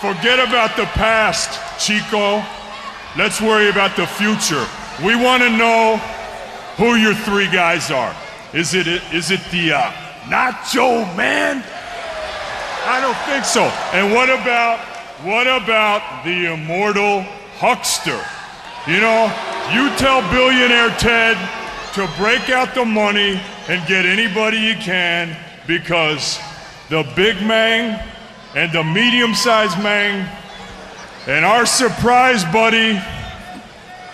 Forget about the past, Chico. Let's worry about the future. We want to know who your three guys are. Is it the Nacho Man? I don't think so. And what about the immortal Huckster? You know, you tell billionaire Ted to break out the money and get anybody you can, because the big Mang and the medium-sized Mang and our surprise buddy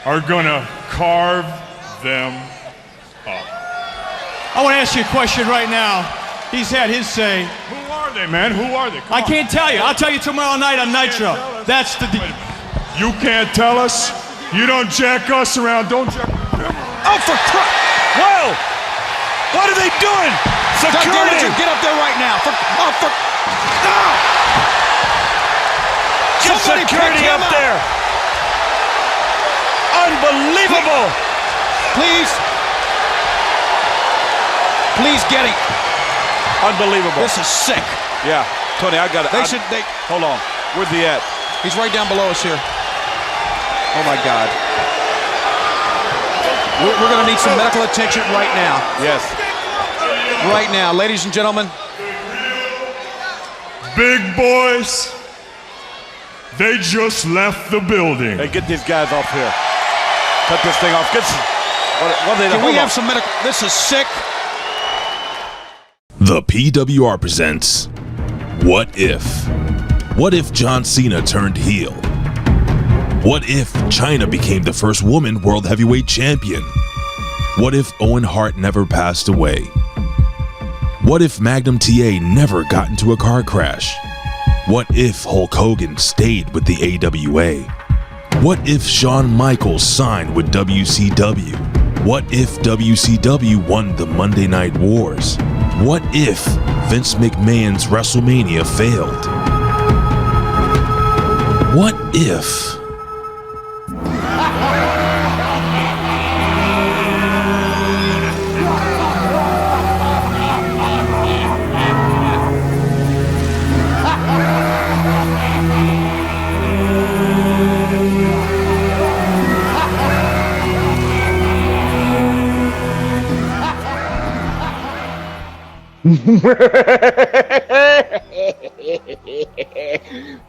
are gonna carve them up. I want to ask you a question right now. He's had his say. Who are they, man? Who are they? I can't tell you. I'll tell you tomorrow night on Nitro. That's the deal. You can't tell us? You don't jack us around, don't jack. Oh, for Christ! Whoa! What are they doing? Security! Get up there right now. No! Get security up there! Unbelievable! Please get him. Unbelievable. This is sick. Yeah, Tony, I got it. Hold on. Where's he at? He's right down below us here. Oh my God. We're going to need some medical attention right now. Yes. Right now, ladies and gentlemen. Big boys, they just left the building. Hey, get these guys off here. Cut this thing off. Can we have some medical? This is sick. The PWR presents What If? What if John Cena turned heel? What if China became the first woman world heavyweight champion? What if Owen Hart never passed away? What if Magnum TA never got into a car crash? What if Hulk Hogan stayed with the AWA? What if Shawn Michaels signed with WCW? What if WCW won the Monday Night Wars? What if Vince McMahon's WrestleMania failed? What if...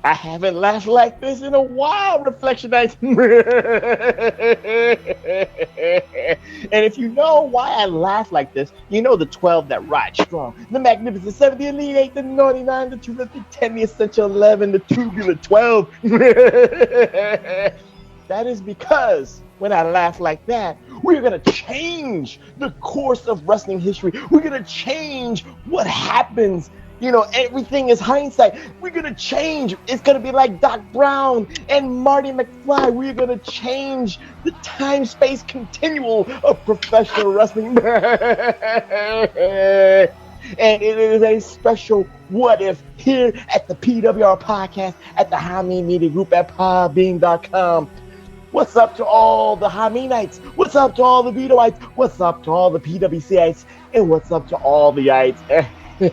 I haven't laughed like this in a while, Reflectionites. And if you know why I laugh like this, you know the 12 that ride strong, the magnificent 7, the elite 8, the naughty 9, the terrific 10, the essential 11, the tubular 12. That is because when I laugh like that, we're going to change the course of wrestling history. We're going to change what happens. You know, everything is hindsight. We're going to change. It's going to be like Doc Brown and Marty McFly. We're going to change the time-space continuum of professional wrestling. And it is a special What If here at the PWR podcast at the Hameen Media Group at podbean.com. What's up to all the Hameenites? What's up to all the Vitoites? What's up to all the PWCites? And what's up to all the ites? We're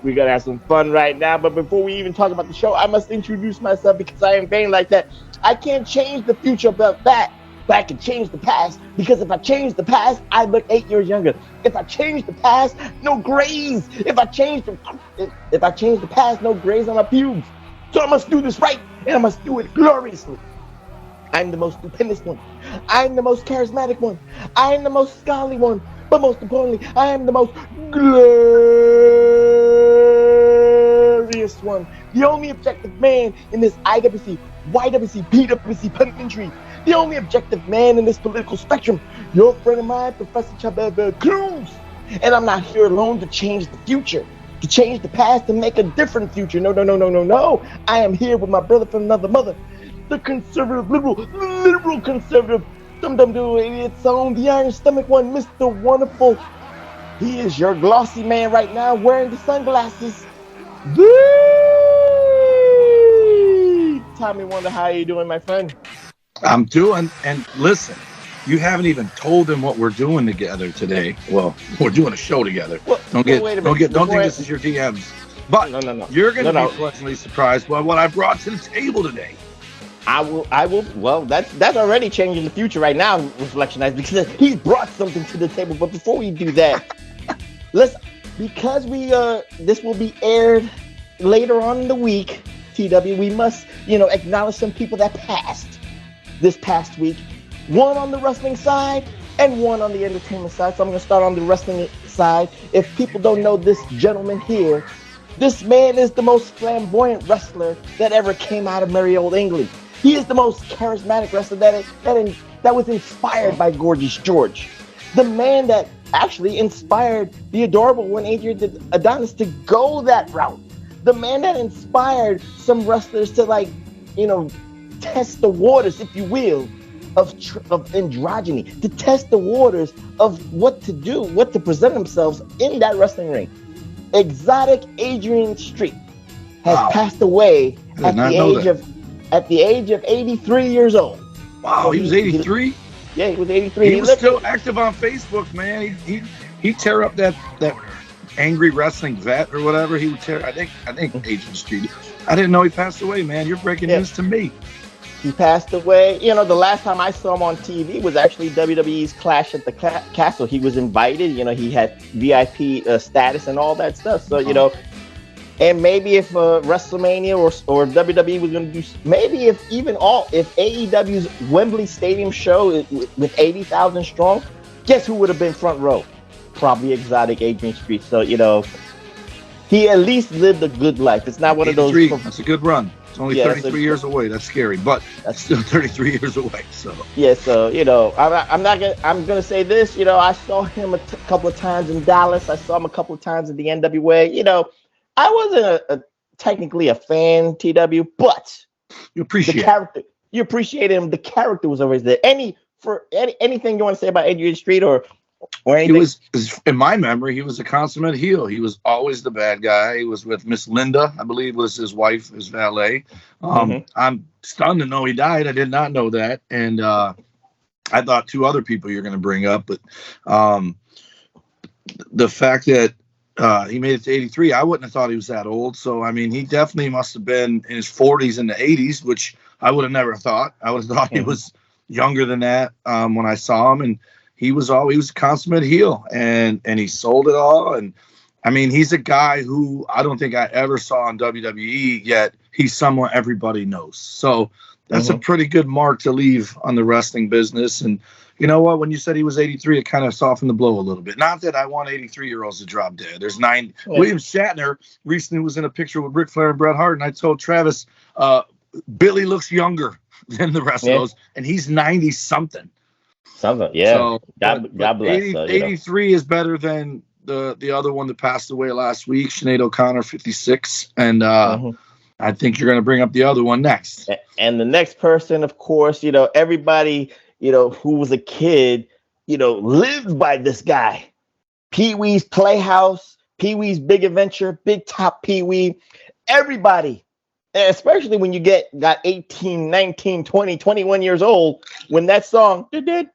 going to have some fun right now. But before we even talk about the show, I must introduce myself because I am vain like that. I can't change the future about that, but I can change the past. Because if I change the past, I look 8 years younger. If I change the past, no grays. If I change the past, no grays on my pubes. So I must do this right, and I must do it gloriously. I'm the most stupendous one. I'm the most charismatic one. I'm the most scholarly one. But most importantly, I am the most glorious one. The only objective man in this IWC, YWC, PWC punditry. The only objective man in this political spectrum. Your friend of mine, Professor Chabelle Cruz. And I'm not here alone to change the future. To change the past, to make a different future. No. I am here with my brother from another mother. The conservative, liberal conservative, dum-dum-doo, its own, the iron stomach one, Mr. Wonderful. He is your glossy man right now, wearing the sunglasses. Tommy Wonder, how are you doing, my friend? I'm doing, and listen, you haven't even told him what we're doing together today. Well, we're doing a show together. Well, don't think this is your DMs. But No. you're going to No. be pleasantly surprised by what I brought to the table today. I will. Well, that's already changing the future right now, Reflectionize, because he's brought something to the table. But before we do that, because this will be aired later on in the week, TW, we must, acknowledge some people that passed this past week. One on the wrestling side and one on the entertainment side. So I'm going to start on the wrestling side. If people don't know this gentleman here, this man is the most flamboyant wrestler that ever came out of merry old England. He is the most charismatic wrestler that was inspired by Gorgeous George. The man that actually inspired the adorable one, Adrian Adonis, to go that route. The man that inspired some wrestlers to test the waters, if you will, of androgyny, to test the waters of what to do, what to present themselves in that wrestling ring. Exotic Adrian Street has passed away at the age of 83 years old. Wow, so he was 83? Yeah, he was 83. He was still active on Facebook, man. He'd tear up that angry wrestling vet or whatever. He would tear. I think Adrian Street. I didn't know he passed away, man. You're breaking news to me. He passed away. The last time I saw him on TV was actually WWE's Clash at the Castle. He was invited. He had VIP status and all that stuff. So, and maybe if WrestleMania or WWE was going to do, maybe if AEW's Wembley Stadium show with 80,000 strong, guess who would have been front row? Probably Exotic Adrian Street. So, he at least lived a good life. It's not one of those. That's a good run. It's only 33 years away. That's scary, but that's still 33 years away. So yeah, so I'm gonna say this. I saw him a couple of times in Dallas. I saw him a couple of times in the NWA. I wasn't technically a fan, TW, but you appreciate the character. You appreciate him. The character was always there. Anything you want to say about Adrian Street or anything? He was, in my memory, he was a consummate heel. He was always the bad guy. He was with Miss Linda, I believe was his wife, his valet. I'm stunned to know he died. I did not know that. And I thought two other people you're going to bring up, but the fact that he made it to 83, I wouldn't have thought he was that old. So, I mean, he definitely must have been in his 40s and the 80s, which I would have never thought. I would have thought he was younger than that when I saw him. And he was a consummate heel, and he sold it all. And I mean, he's a guy who I don't think I ever saw on WWE, yet he's someone everybody knows. So that's a pretty good mark to leave on the wrestling business. And you know what? When you said he was 83, it kind of softened the blow a little bit. Not that I want 83-year-olds to drop dead. There's 9. William Shatner recently was in a picture with Ric Flair and Bret Hart, and I told Travis, Billy looks younger than the rest of those, and he's 90-something. Yeah. So, God bless. 83 is better than the other one that passed away last week, Sinead O'Connor, 56. And I think you're going to bring up the other one next. And the next person, of course, everybody, who was a kid, lived by this guy. Pee-wee's Playhouse, Pee-wee's Big Adventure, Big Top Pee-wee. Everybody, especially when you got 18, 19, 20, 21 years old, when that song, you had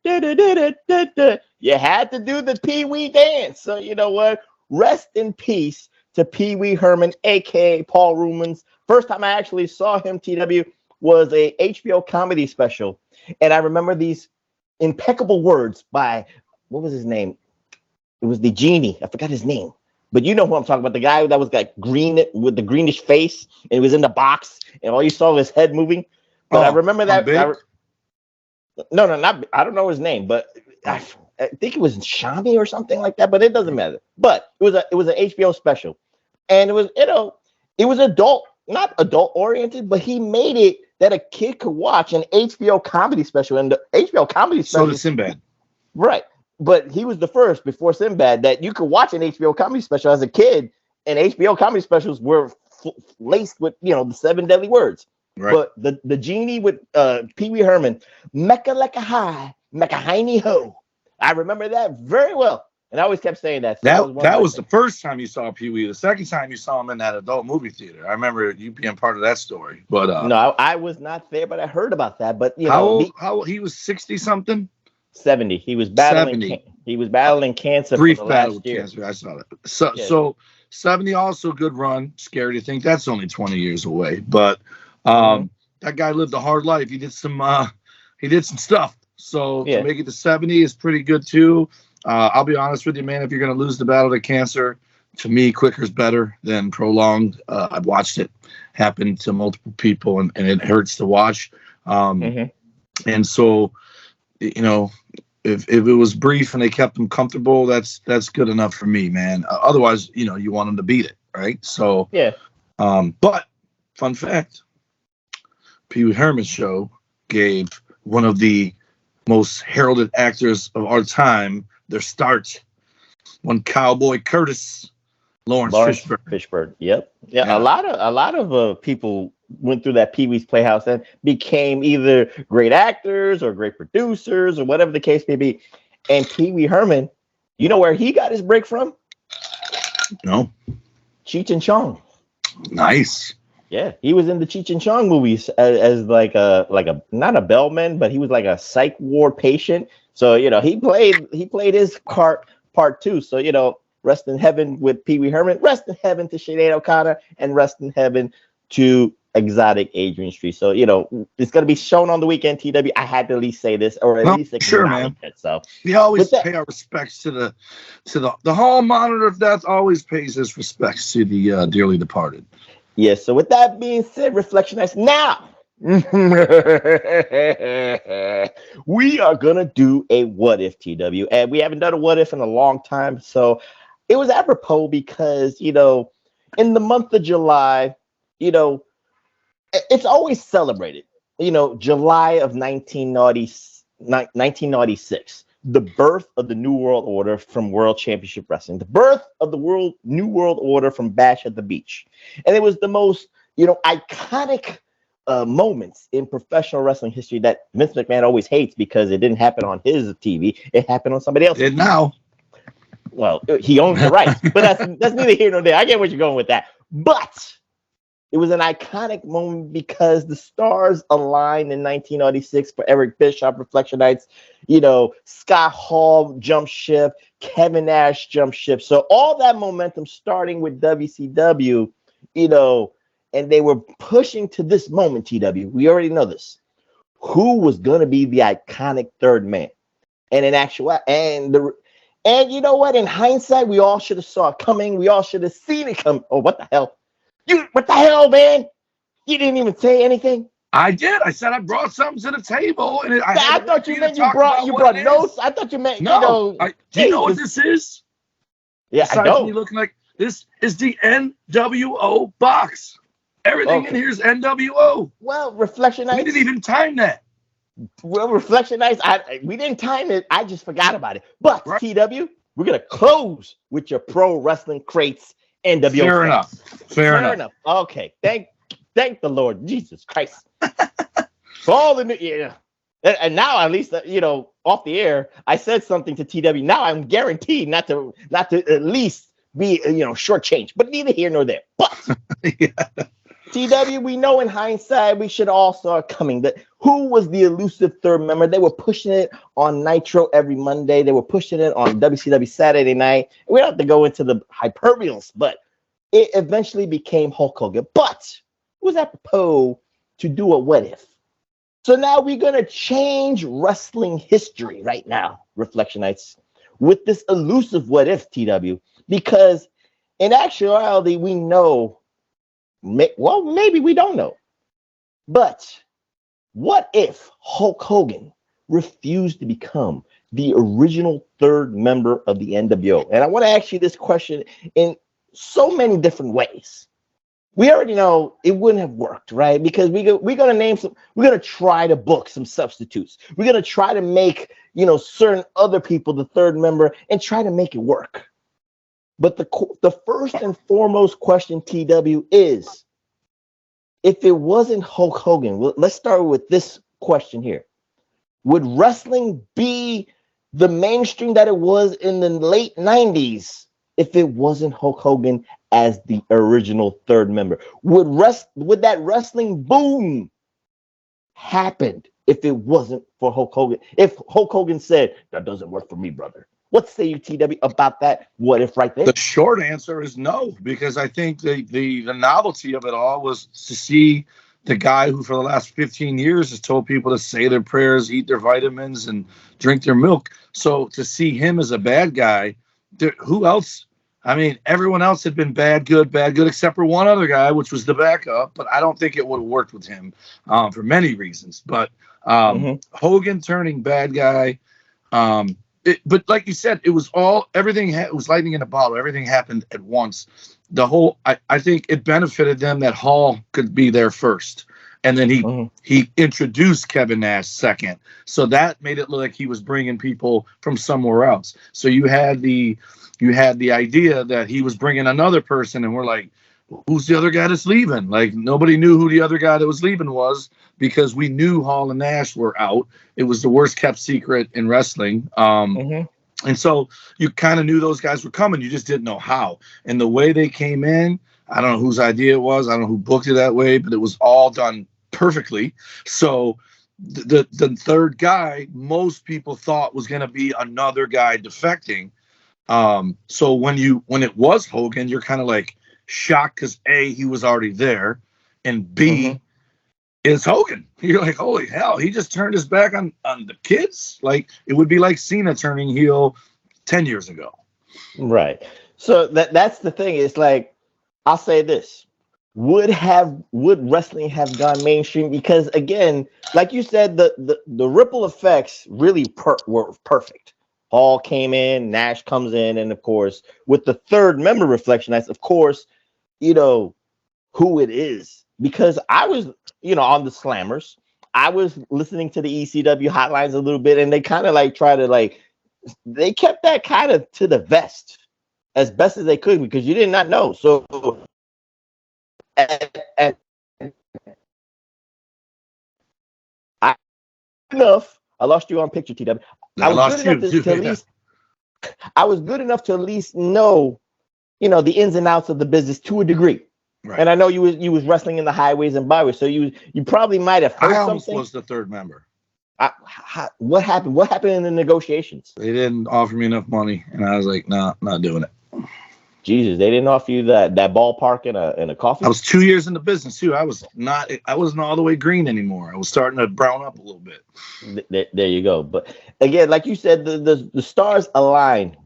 to do the Pee-wee dance. So you know what? Rest in peace to Pee-wee Herman, a.k.a. Paul Rumens. First time I actually saw him, TW, was a HBO comedy special. And I remember these impeccable words by, what was his name? It was the genie. I forgot his name. But you know who I'm talking about, the guy that was like green with the greenish face, and he was in the box, and all you saw was his head moving. But I remember that. I don't know his name, but I think it was Shami or something like that. But it doesn't matter. But it was an HBO special, and it was it was adult, not adult oriented, but he made it that a kid could watch an HBO comedy special, and the HBO comedy special. So did Sinbad, right? But he was the first before Sinbad that you could watch an HBO comedy special as a kid, and HBO comedy specials were laced with the 7 deadly words. Right. But the genie with Pee-wee Herman, Mecca like a high, Mecca hiney ho. I remember that very well, and I always kept saying that. So that was the first time you saw Pee-wee. The second time you saw him in that adult movie theater. I remember you being part of that story. But no, I was not there, but I heard about that. But how old he was 60 something. 70. He was battling. He was battling cancer. Brief battle with cancer. I saw that. 70 also a good run. Scary to think that's only 20 years away, but that guy lived a hard life. He did some stuff. So to make it to 70 is pretty good too. I'll be honest with you, man. If you're going to lose the battle to cancer, to me, quicker's better than prolonged. I've watched it happen to multiple people, and it hurts to watch. And so, you know, if it was brief and they kept them comfortable, that's good enough for me, man. Otherwise, you know, you want them to beat it, right? So, but fun fact, Pee Wee Herman's show gave one of the most heralded actors of our time their start. One Cowboy Curtis, Lawrence Fishburne. Yep. Yeah. A lot of people went through that Pee Wee's Playhouse and became either great actors or great producers or whatever the case may be. And Pee Wee Herman, you know where he got his break from? No. Cheech and Chong. Nice. Yeah, he was in the Cheech and Chong movies as like a not a bellman, but he was like a psych ward patient. So you know he played his part too. So you know, rest in heaven with Pee Wee Herman, rest in heaven to Sinead O'Connor, and rest in heaven to Exotic Adrian Street. So you know it's gonna be shown on the weekend. TW, I had to at least say this, or at least man. It. So we always pay our respects to the hall monitor of death. Always pays his respects to the dearly departed. Yes, so with that being said, Reflectionites, now we are going to do a what if, TW. And we haven't done a what if in a long time. So it was apropos because, you know, in the month of July, you know, it's always celebrated. You know, July of 1996. The birth of the New World Order from World Championship Wrestling, the birth of the New World Order from Bash at the Beach. And it was the most, you know, iconic moments in professional wrestling history that Vince McMahon always hates because it didn't happen on his TV. It happened on somebody else's. It now. Well, he owns the rights, but that's neither here nor there. I get where you're going with that. But it was an iconic moment because the stars aligned in 1996 for Eric Bischoff, Reflectionites. You know, Scott Hall jump ship, Kevin Nash jump ship. So all that momentum starting with WCW, you know, and they were pushing to this moment, TW. We already know this. Who was going to be the iconic third man? And in actuality, and you know what? In hindsight, we all should have saw it coming. We all should have seen it come. Oh, what the hell? What the hell, man? You didn't even say anything. I did. I said I brought something to the table, and I thought you meant you brought notes. I thought you meant no. Do you know what this is? Yeah, besides I know. Me looking like this is the NWO box. Everything in here is NWO. Well, Reflectionites. We didn't even time that. Well, Reflectionites. We didn't time it. I just forgot about it. But right. TW, we're gonna close with your pro wrestling crates. NWO. Fair enough. Okay. Thank the Lord Jesus Christ for all the new. And now at least you know off the air I said something to TW. Now I'm guaranteed not to at least be you know shortchanged. But neither here nor there. But TW, we know in hindsight we should all saw it coming. That who was the elusive third member? They were pushing it on Nitro every Monday. They were pushing it on WCW Saturday night. We don't have to go into the hyperboles, but it eventually became Hulk Hogan. But it was apropos to do a what if. So now we're gonna change wrestling history right now, Reflectionites, with this elusive what if, TW, because in actuality we know. Well, maybe we don't know. But what if Hulk Hogan refused to become the original third member of the NWO? And I want to ask you this question in so many different ways. We already know it wouldn't have worked, right? Because we're gonna try to book some substitutes. We're gonna try to make, you know, certain other people the third member and try to make it work. But the first and foremost question, TW, is if it wasn't Hulk Hogan, let's start with this question here. Would wrestling be the mainstream that it was in the late 90s if it wasn't Hulk Hogan as the original third member? Would that wrestling boom happen if it wasn't for Hulk Hogan? If Hulk Hogan said, that doesn't work for me, brother. What say you, TW, about that? What if right there? The short answer is no, because I think the novelty of it all was to see the guy who for the last 15 years has told people to say their prayers, eat their vitamins, and drink their milk. So to see him as a bad guy, who else? I mean, everyone else had been bad, good, except for one other guy, which was the backup. But I don't think it would have worked with him for many reasons. But Hogan turning bad guy. But like you said, it was everything was lightning in a bottle. Everything happened at once. I think it benefited them that Hall could be there first. And then he introduced Kevin Nash second. So that made it look like he was bringing people from somewhere else. So you had the idea that he was bringing another person, and we're like, who's the other guy that's leaving? Like, nobody knew who the other guy that was leaving was, because we knew Hall and Nash were out. It was the worst kept secret in wrestling. And so you kind of knew those guys were coming. You just didn't know how. And the way they came in, I don't know whose idea it was. I don't know who booked it that way, but it was all done perfectly. So the third guy, most people thought was going to be another guy defecting. So when it was Hogan, you're kind of like shocked because A, he was already there, and B, it's Hogan. You're like, holy hell, he just turned his back on the kids. Like, it would be like Cena turning heel 10 years ago. Right. So that's the thing. It's like, I'll say this. Would wrestling have gone mainstream? Because again, like you said, the ripple effects really were perfect. Hall came in, Nash comes in, and of course, with the third member reflection, that's of course, who it is. Because I was, on the Slammers, I was listening to the ECW hotlines a little bit, and they kind of they kept that kind of to the vest as best as they could, because you did not know. So I lost you on picture, TW. I was good enough to at least know, the ins and outs of the business to a degree. Right. And I know you was wrestling in the highways and byways, so you probably might have heard something. I something. was the third member. What happened? What happened in the negotiations? They didn't offer me enough money, and I was like, "Nah, not doing it." Jesus, they didn't offer you that ballpark and a coffee? I was 2 years in the business too. I wasn't all the way green anymore. I was starting to brown up a little bit. There you go. But again, like you said, the stars aligned.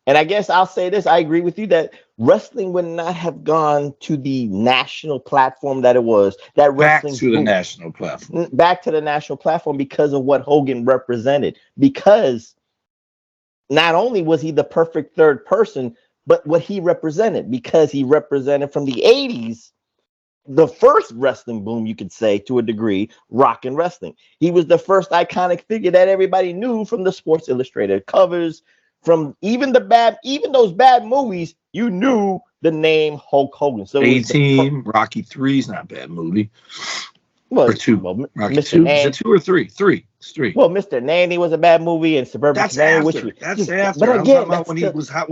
And I guess I'll say this. I agree with you that wrestling would not have gone to the national platform that it was. Back to the national platform because of what Hogan represented. Because not only was he the perfect third person, but what he represented, because he represented from the 80s, the first wrestling boom, you could say, to a degree, rock and wrestling. He was the first iconic figure that everybody knew from the Sports Illustrated covers, from even those bad movies, you knew the name Hulk Hogan. So A-Team, Rocky 3 is not a bad movie. Well, or 2. Well, Rocky 2. Is it 2 or 3? 3. It's 3. Well, Mr. Nanny was a bad movie, and Suburban That's after. That's after. But again, when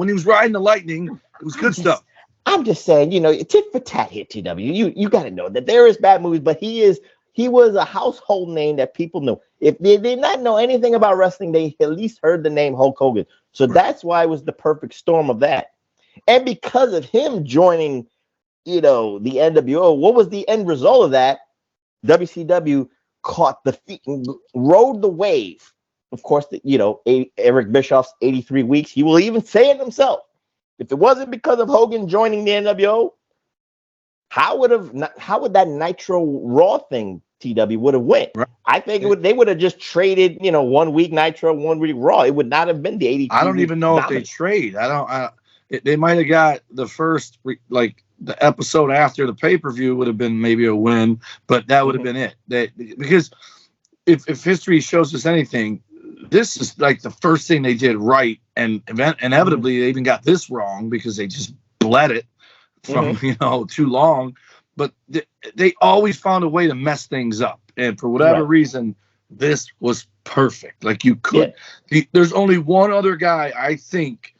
he was riding the lightning, it was good stuff. I'm just saying, tit for tat here, TW. You got to know that there is bad movies, but he was a household name that people know. If they did not know anything about wrestling, they at least heard the name Hulk Hogan. So that's why it was the perfect storm of that. And because of him joining, the NWO, what was the end result of that? WCW caught the feet and rode the wave. Of course, Eric Bischoff's 83 weeks. He will even say it himself. If it wasn't because of Hogan joining the NWO, how would that Nitro Raw thing, TW, would have went? Right. I think they would have just traded, 1 week Nitro, 1 week Raw. It would not have been the 82. I don't even know if they trade. They might have got the first, the episode after the pay-per-view would have been maybe a win, but that would have been it. Because if history shows us anything, this is like the first thing they did right, and inevitably they even got this wrong because they just bled it from too long. But they always found a way to mess things up, and for whatever reason, this was perfect. Like, you could. Yeah. There's only one other guy I think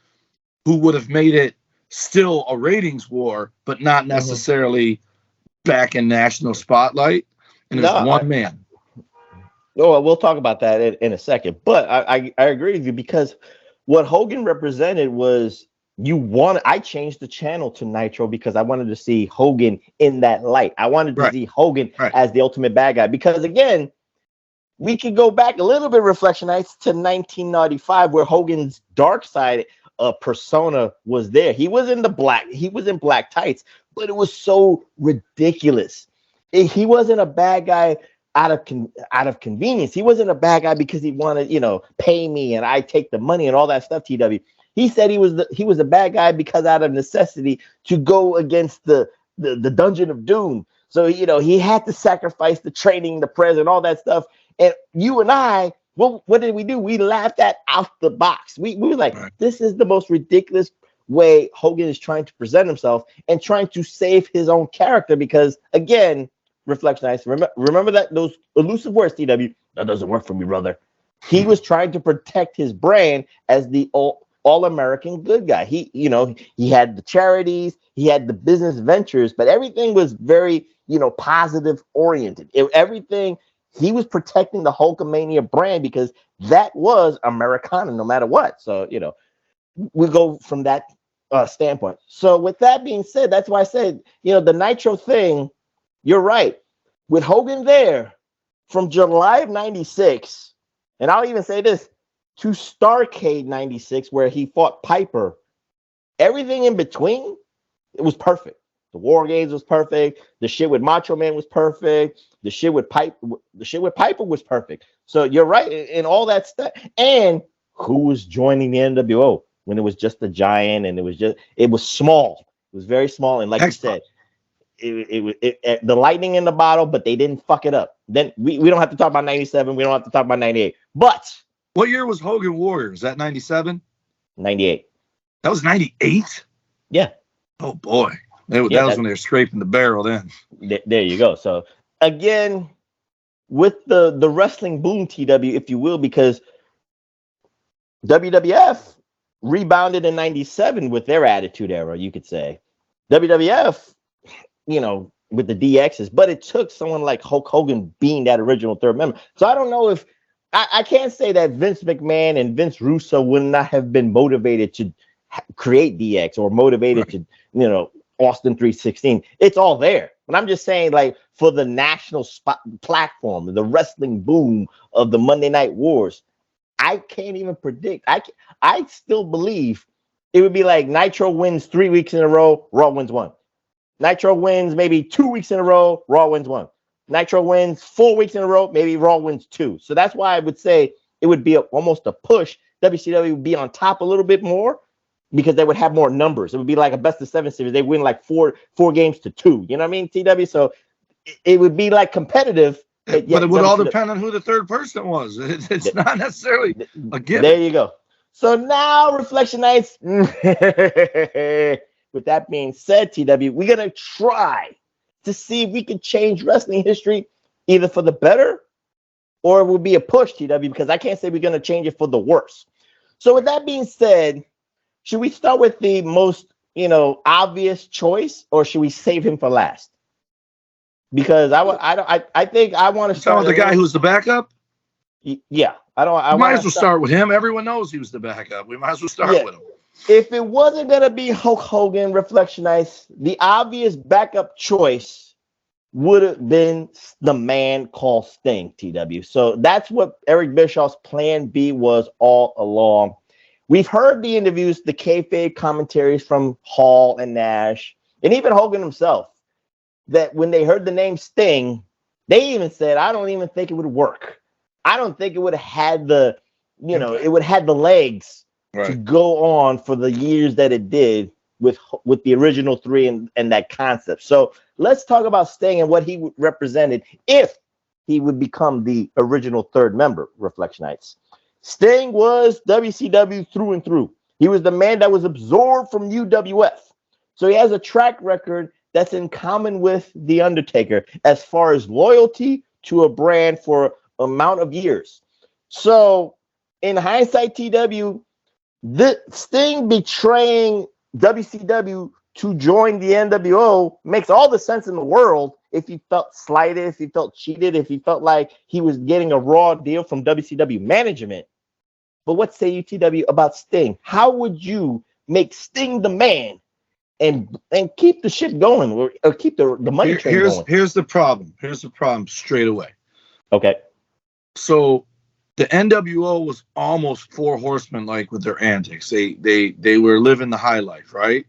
who would have made it still a ratings war, but not necessarily back in national spotlight. And there's one man. Oh, we'll talk about that in a second. But I agree with you, because what Hogan represented was I changed the channel to Nitro because I wanted to see Hogan in that light. I wanted to see Hogan as the ultimate bad guy because, again, we could go back a little bit, Reflection Nights, to 1995, where Hogan's dark side persona was there. He was in black tights, but it was so ridiculous. He wasn't a bad guy out of convenience. He wasn't a bad guy because he wanted, pay me and I take the money and all that stuff. TW. He said he was a bad guy because out of necessity to go against the Dungeon of Doom. So he had to sacrifice the training, the prayers, and all that stuff. And you and I, what did we do? We laughed at out the box. We were like, this is the most ridiculous way Hogan is trying to present himself and trying to save his own character because, again, Reflection Nights, remember that those elusive words, TW, that doesn't work for me, brother. He was trying to protect his brand as the all-American good guy. He had the charities, he had the business ventures, but everything was very, positive oriented. Everything, he was protecting the Hulkamania brand because that was Americana no matter what. So, we go from that standpoint. So with that being said, that's why I said, the Nitro thing, you're right. With Hogan there from July of 96, and I'll even say this, to Starrcade 96, where he fought Piper, everything in between, it was perfect. The War Games was perfect. The shit with Macho Man was perfect. The shit with Piper was perfect. So you're right in all that stuff. And who was joining the NWO when it was just a giant and it was small. It was very small. And like you said, it the lightning in the bottle, but they didn't fuck it up. Then we don't have to talk about 97. We don't have to talk about 98. But what year was Hogan Warrior? Was that 97? 98. That was 98? Yeah. Oh, boy. That was when they were scraping the barrel then. There you go. So, again, with the wrestling boom, TW, if you will, because WWF rebounded in 97 with their Attitude Era, you could say. WWF, with the DXs, but it took someone like Hulk Hogan being that original third member. So I don't know if I can't say that Vince McMahon and Vince Russo would not have been motivated to create DX or motivated to, Austin 316. It's all there. But I'm just saying, like, for the national platform, the wrestling boom of the Monday Night Wars, I can't even predict. I still believe it would be like Nitro wins 3 weeks in a row, Raw wins 1. Nitro wins maybe 2 weeks in a row, Raw wins 1. Nitro wins 4 weeks in a row, maybe Raw wins 2. So that's why I would say it would be almost a push. WCW would be on top a little bit more because they would have more numbers. It would be like a best of 7 series. They win like four games to 2. You know what I mean, TW? So it would be like competitive. But it would all depend on who the third person was. It's not necessarily a given. There you go. So now, Reflection Nights. With that being said, TW, we're going to try to see if we can change wrestling history either for the better or it will be a push, TW, because I can't say we're going to change it for the worse. So with that being said, should we start with the most, obvious choice or should we save him for last? Because I think I want to start with the guy who's the backup. Yeah, might as well start with him. Everyone knows he was the backup. We might as well start with him. If it wasn't gonna be Hulk Hogan, Reflection Nights, the obvious backup choice would have been the man called Sting, TW. So that's what Eric Bischoff's plan B was all along. We've heard the interviews, the kayfabe commentaries from Hall and Nash, and even Hogan himself, that when they heard the name Sting, they even said, I don't even think it would work. I don't think it would have had the, it would have had the legs to go on for the years that it did with the original 3 and that concept. So let's talk about Sting and what he represented if he would become the original third member, Reflection Nights. Sting was WCW through and through. He was the man that was absorbed from UWF. So he has a track record that's in common with The Undertaker as far as loyalty to a brand for amount of years. So in hindsight, TW, the Sting betraying WCW to join the NWO makes all the sense in the world if he felt slighted, if he felt cheated, if he felt like he was getting a raw deal from WCW management. But what say you, TW, about Sting? How would you make Sting the man and keep the shit going, or keep the money train going? Here's the problem. Here's the problem straight away. Okay. So the NWO was almost Four Horsemen like with their antics. They were living the high life, right?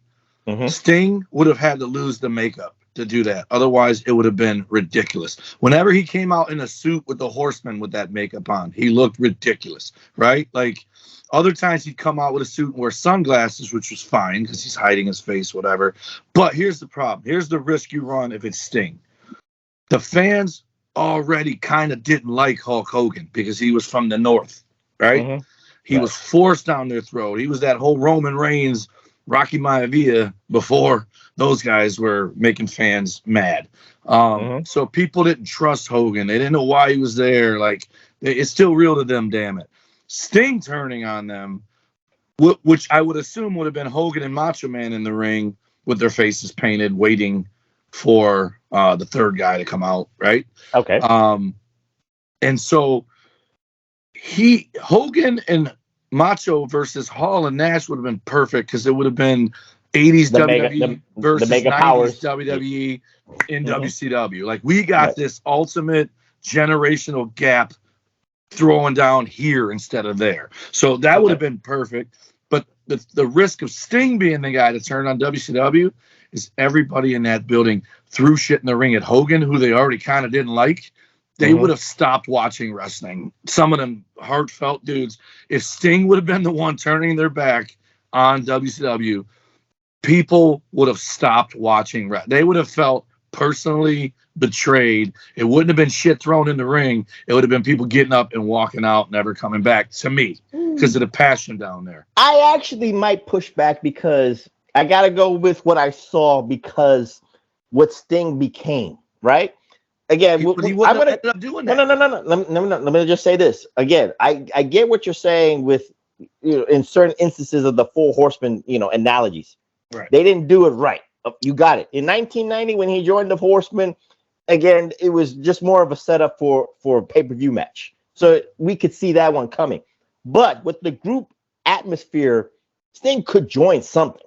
Mm-hmm. Sting would have had to lose the makeup to do that. Otherwise, it would have been ridiculous. Whenever he came out in a suit with the Horsemen with that makeup on, he looked ridiculous, right? Like other times he'd come out with a suit and wear sunglasses, which was fine because he's hiding his face, whatever. But here's the problem. Here's the risk you run if it's Sting. The fans already kind of didn't like Hulk Hogan because he was from the North, right? Mm-hmm. He was forced down their throat. He was that whole Roman Reigns, Rocky Maivia before those guys were making fans mad. So people didn't trust Hogan. They didn't know why he was there. Like, it's still real to them, damn it. Sting turning on them, which I would assume would have been Hogan and Macho Man in the ring with their faces painted, waiting for the third guy to come out, right? Okay. And so Hogan and Macho versus Hall and Nash would have been perfect because it would have been 80s WWE versus the 90s powers. WWE in WCW. Like, we got this ultimate generational gap throwing down here instead of there. So that would have been perfect. But the risk of Sting being the guy to turn on WCW is everybody in that building threw shit in the ring at Hogan, who they already kind of didn't like. They would have stopped watching wrestling. Some of them heartfelt dudes. If Sting would have been the one turning their back on WCW, people would have stopped watching. They would have felt personally betrayed. It wouldn't have been shit thrown in the ring. It would have been people getting up and walking out, never coming back, to me, because of the passion down there. I actually might push back because I got to go with what I saw, because what Sting became, right? Again, But he wouldn't have ended up doing that. No. Let me just say this. Again, I get what you're saying with, in certain instances of the Four Horsemen, analogies. Right. They didn't do it right. You got it. In 1990, when he joined the Horsemen, again, it was just more of a setup for a pay-per-view match. So we could see that one coming. But with the group atmosphere, Sting could join something.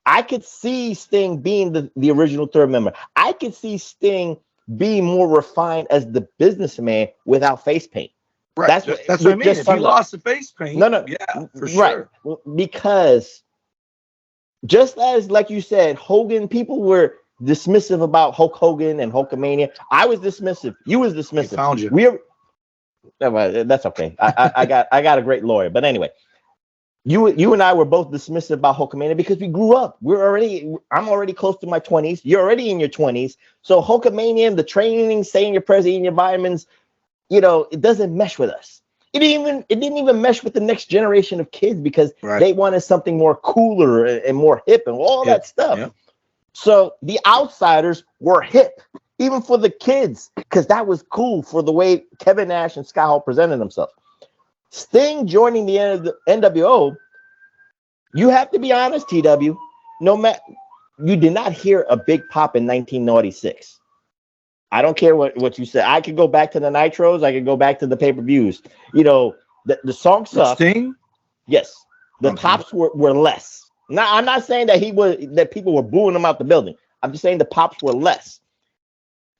I could see Sting being the original third member. I could see Sting being more refined as the businessman without face paint. Right. That's what I mean. If he lost the face paint, yeah, for sure. Right. Because just as, like you said, Hogan, people were dismissive about Hulk Hogan and Hulkamania. I was dismissive. You was dismissive. He found you. That's okay. I got a great lawyer. But anyway, you and I were both dismissive about Hulkamania because we grew up. I'm already close to my 20s. You're already in your 20s. So Hulkamania, the training, saying your prayers, eating your vitamins, it doesn't mesh with us. It didn't even mesh with the next generation of kids because they wanted something more cooler and more hip and all that stuff. Yeah. So the outsiders were hip, even for the kids, because that was cool for the way Kevin Nash and Scott Hall presented themselves. Sting joining the NWO, you have to be honest, TW. You did not hear a big pop in 1996. I don't care what you said. I could go back to the Nitros. I could go back to the pay-per-views. The song sucked. Sting? Yes. The pops were less. Now, I'm not saying that people were booing him out the building. I'm just saying the pops were less.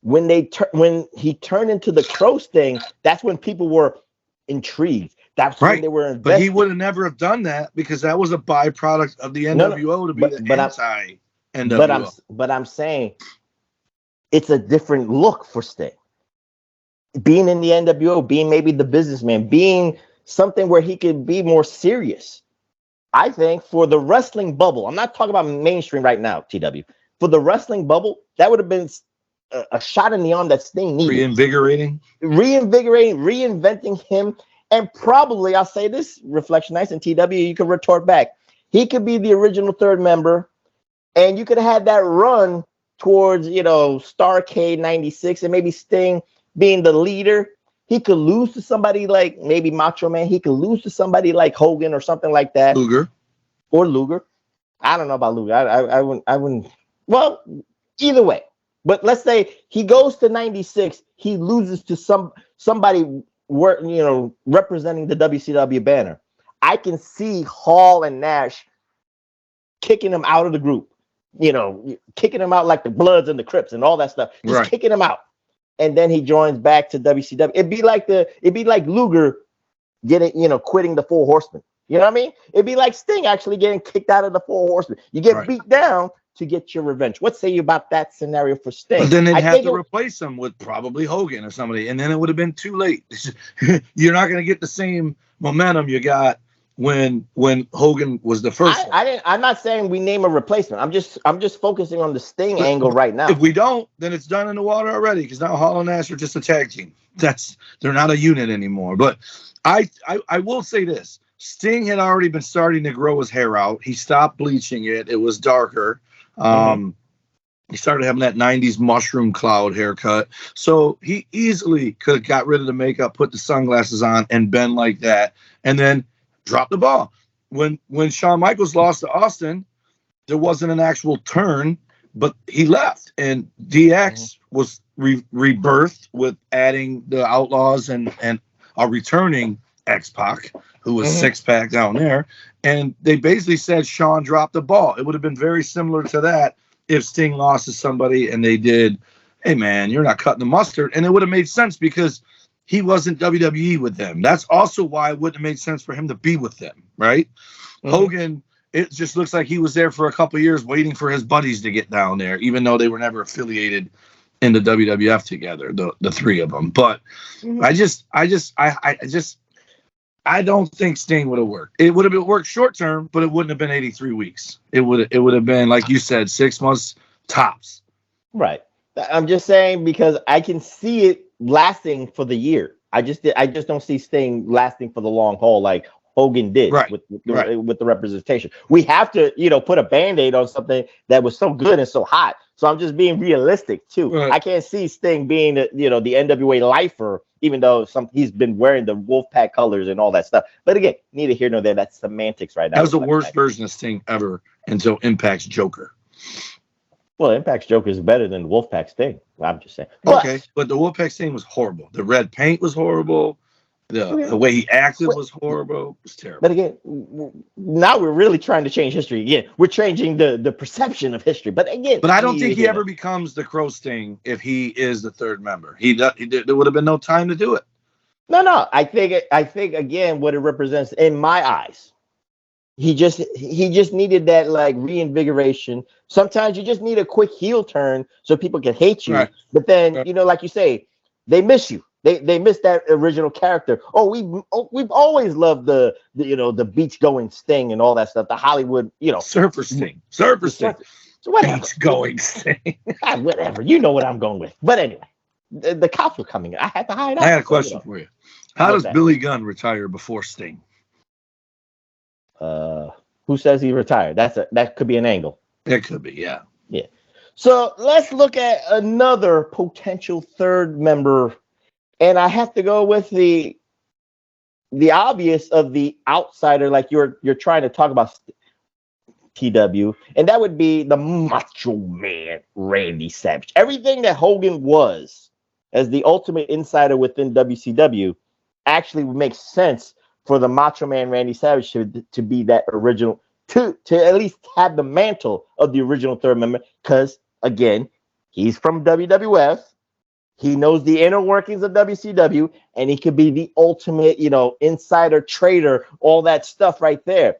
When he turned into the Crow Sting, that's when people were intrigued. That's when they were invested. But he would have never have done that because that was a byproduct of the NWO to be anti-NWO. But I'm saying it's a different look for Sting. Being in the NWO, being maybe the businessman, being something where he could be more serious. I think for the wrestling bubble, I'm not talking about mainstream right now, TW. For the wrestling bubble, that would have been a shot in the arm that Sting needed. Reinvigorating, reinventing him. And probably, I'll say this, Reflection Nights and TW, you can retort back. He could be the original third member, and you could have had that run towards, Starrcade 96, and maybe Sting being the leader. He could lose to somebody like maybe Macho Man. He could lose to somebody like Hogan or something like that. Luger. I don't know about Luger. I wouldn't. Well, either way. But let's say he goes to 96. He loses to somebody representing the WCW banner. I can see Hall and Nash kicking him out of the group, kicking him out like the Bloods and the Crips and all that stuff, just kicking him out. And then he joins back to WCW. It'd be like Luger quitting the Four Horsemen. You know what I mean? It'd be like Sting actually getting kicked out of the Four Horsemen. You get beat down to get your revenge. What say you about that scenario for Sting? But then they'd have to replace him with probably Hogan or somebody, and then it would have been too late. You're not going to get the same momentum you got when Hogan was the first. I'm not saying we name a replacement. I'm just focusing on the Sting angle right now. If we don't, then it's done in the water already, because now Hall and Nash are just a tag team. They're not a unit anymore. But I will say this. Sting had already been starting to grow his hair out. He stopped bleaching it. It was darker. He started having that 90s mushroom cloud haircut. So he easily could have got rid of the makeup, put the sunglasses on, and been like that. And then dropped the ball. When Shawn Michaels lost to Austin, there wasn't an actual turn, but he left. And DX was rebirthed with adding the Outlaws and a returning X-Pac, who was six-pack down there. And they basically said Shawn dropped the ball. It would have been very similar to that if Sting lost to somebody and they did, hey, man, you're not cutting the mustard. And it would have made sense because he wasn't WWE with them. That's also why it wouldn't have made sense for him to be with them, right? Hogan, it just looks like he was there for a couple of years waiting for his buddies to get down there, even though they were never affiliated in the WWF together, the three of them. But I don't think Sting would have worked. It would have worked short term, but it wouldn't have been 83 weeks. It would have been, like you said, 6 months tops. Right. I'm just saying because I can see it lasting for the year. I just don't see Sting lasting for the long haul like Hogan did with the representation. We have to, put a Band-Aid on something that was so good and so hot. So I'm just being realistic too. Right. I can't see Sting being, the NWA lifer, even though he's been wearing the Wolfpack colors and all that stuff. But again, neither here nor there. That's semantics right now. That was the worst version of Sting ever until Impact's Joker. Well, Impact's Joker is better than Wolfpack Sting. I'm just saying. But the Wolfpack Sting was horrible. The red paint was horrible. The way he acted was horrible. It was terrible. But again, now we're really trying to change history again. We're changing the perception of history. But again, I don't think he ever becomes the Crow Sting if he is the third member. There would have been no time to do it. No. I think again, what it represents in my eyes, he just needed that like reinvigoration. Sometimes you just need a quick heel turn so people can hate you. Right. But then like you say, they miss you. They miss that original character. We've always loved the beach going Sting and all that stuff. The Hollywood, Surfer Sting. So whatever. Beach going Sting. Whatever. You know what I'm going with. But anyway, the cops were coming. I had to hide out. I had a question for you. How does Billy Gunn retire before Sting? Who says he retired? That could be an angle. It could be, yeah. Yeah. So let's look at another potential third member. And I have to go with the obvious of the outsider, like you're trying to talk about TW, and that would be the Macho Man Randy Savage. Everything that Hogan was as the ultimate insider within WCW actually would make sense for the Macho Man Randy Savage to be that original, to at least have the mantle of the original third member, because again, he's from WWF. He knows the inner workings of WCW, and he could be the ultimate, insider trader, all that stuff right there.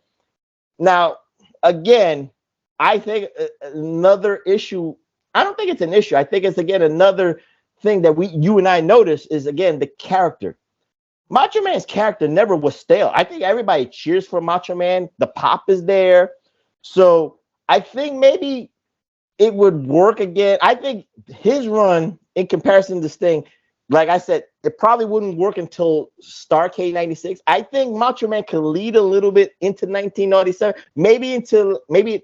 Now, again, I think another issue, I don't think it's an issue. I think it's, again, another thing that you and I notice is, again, the character. Macho Man's character never was stale. I think everybody cheers for Macho Man. The pop is there. So I think maybe it would work again. I think his run in comparison to Sting, like I said, it probably wouldn't work until Starrcade 96. I think Macho Man could lead a little bit into 1997, maybe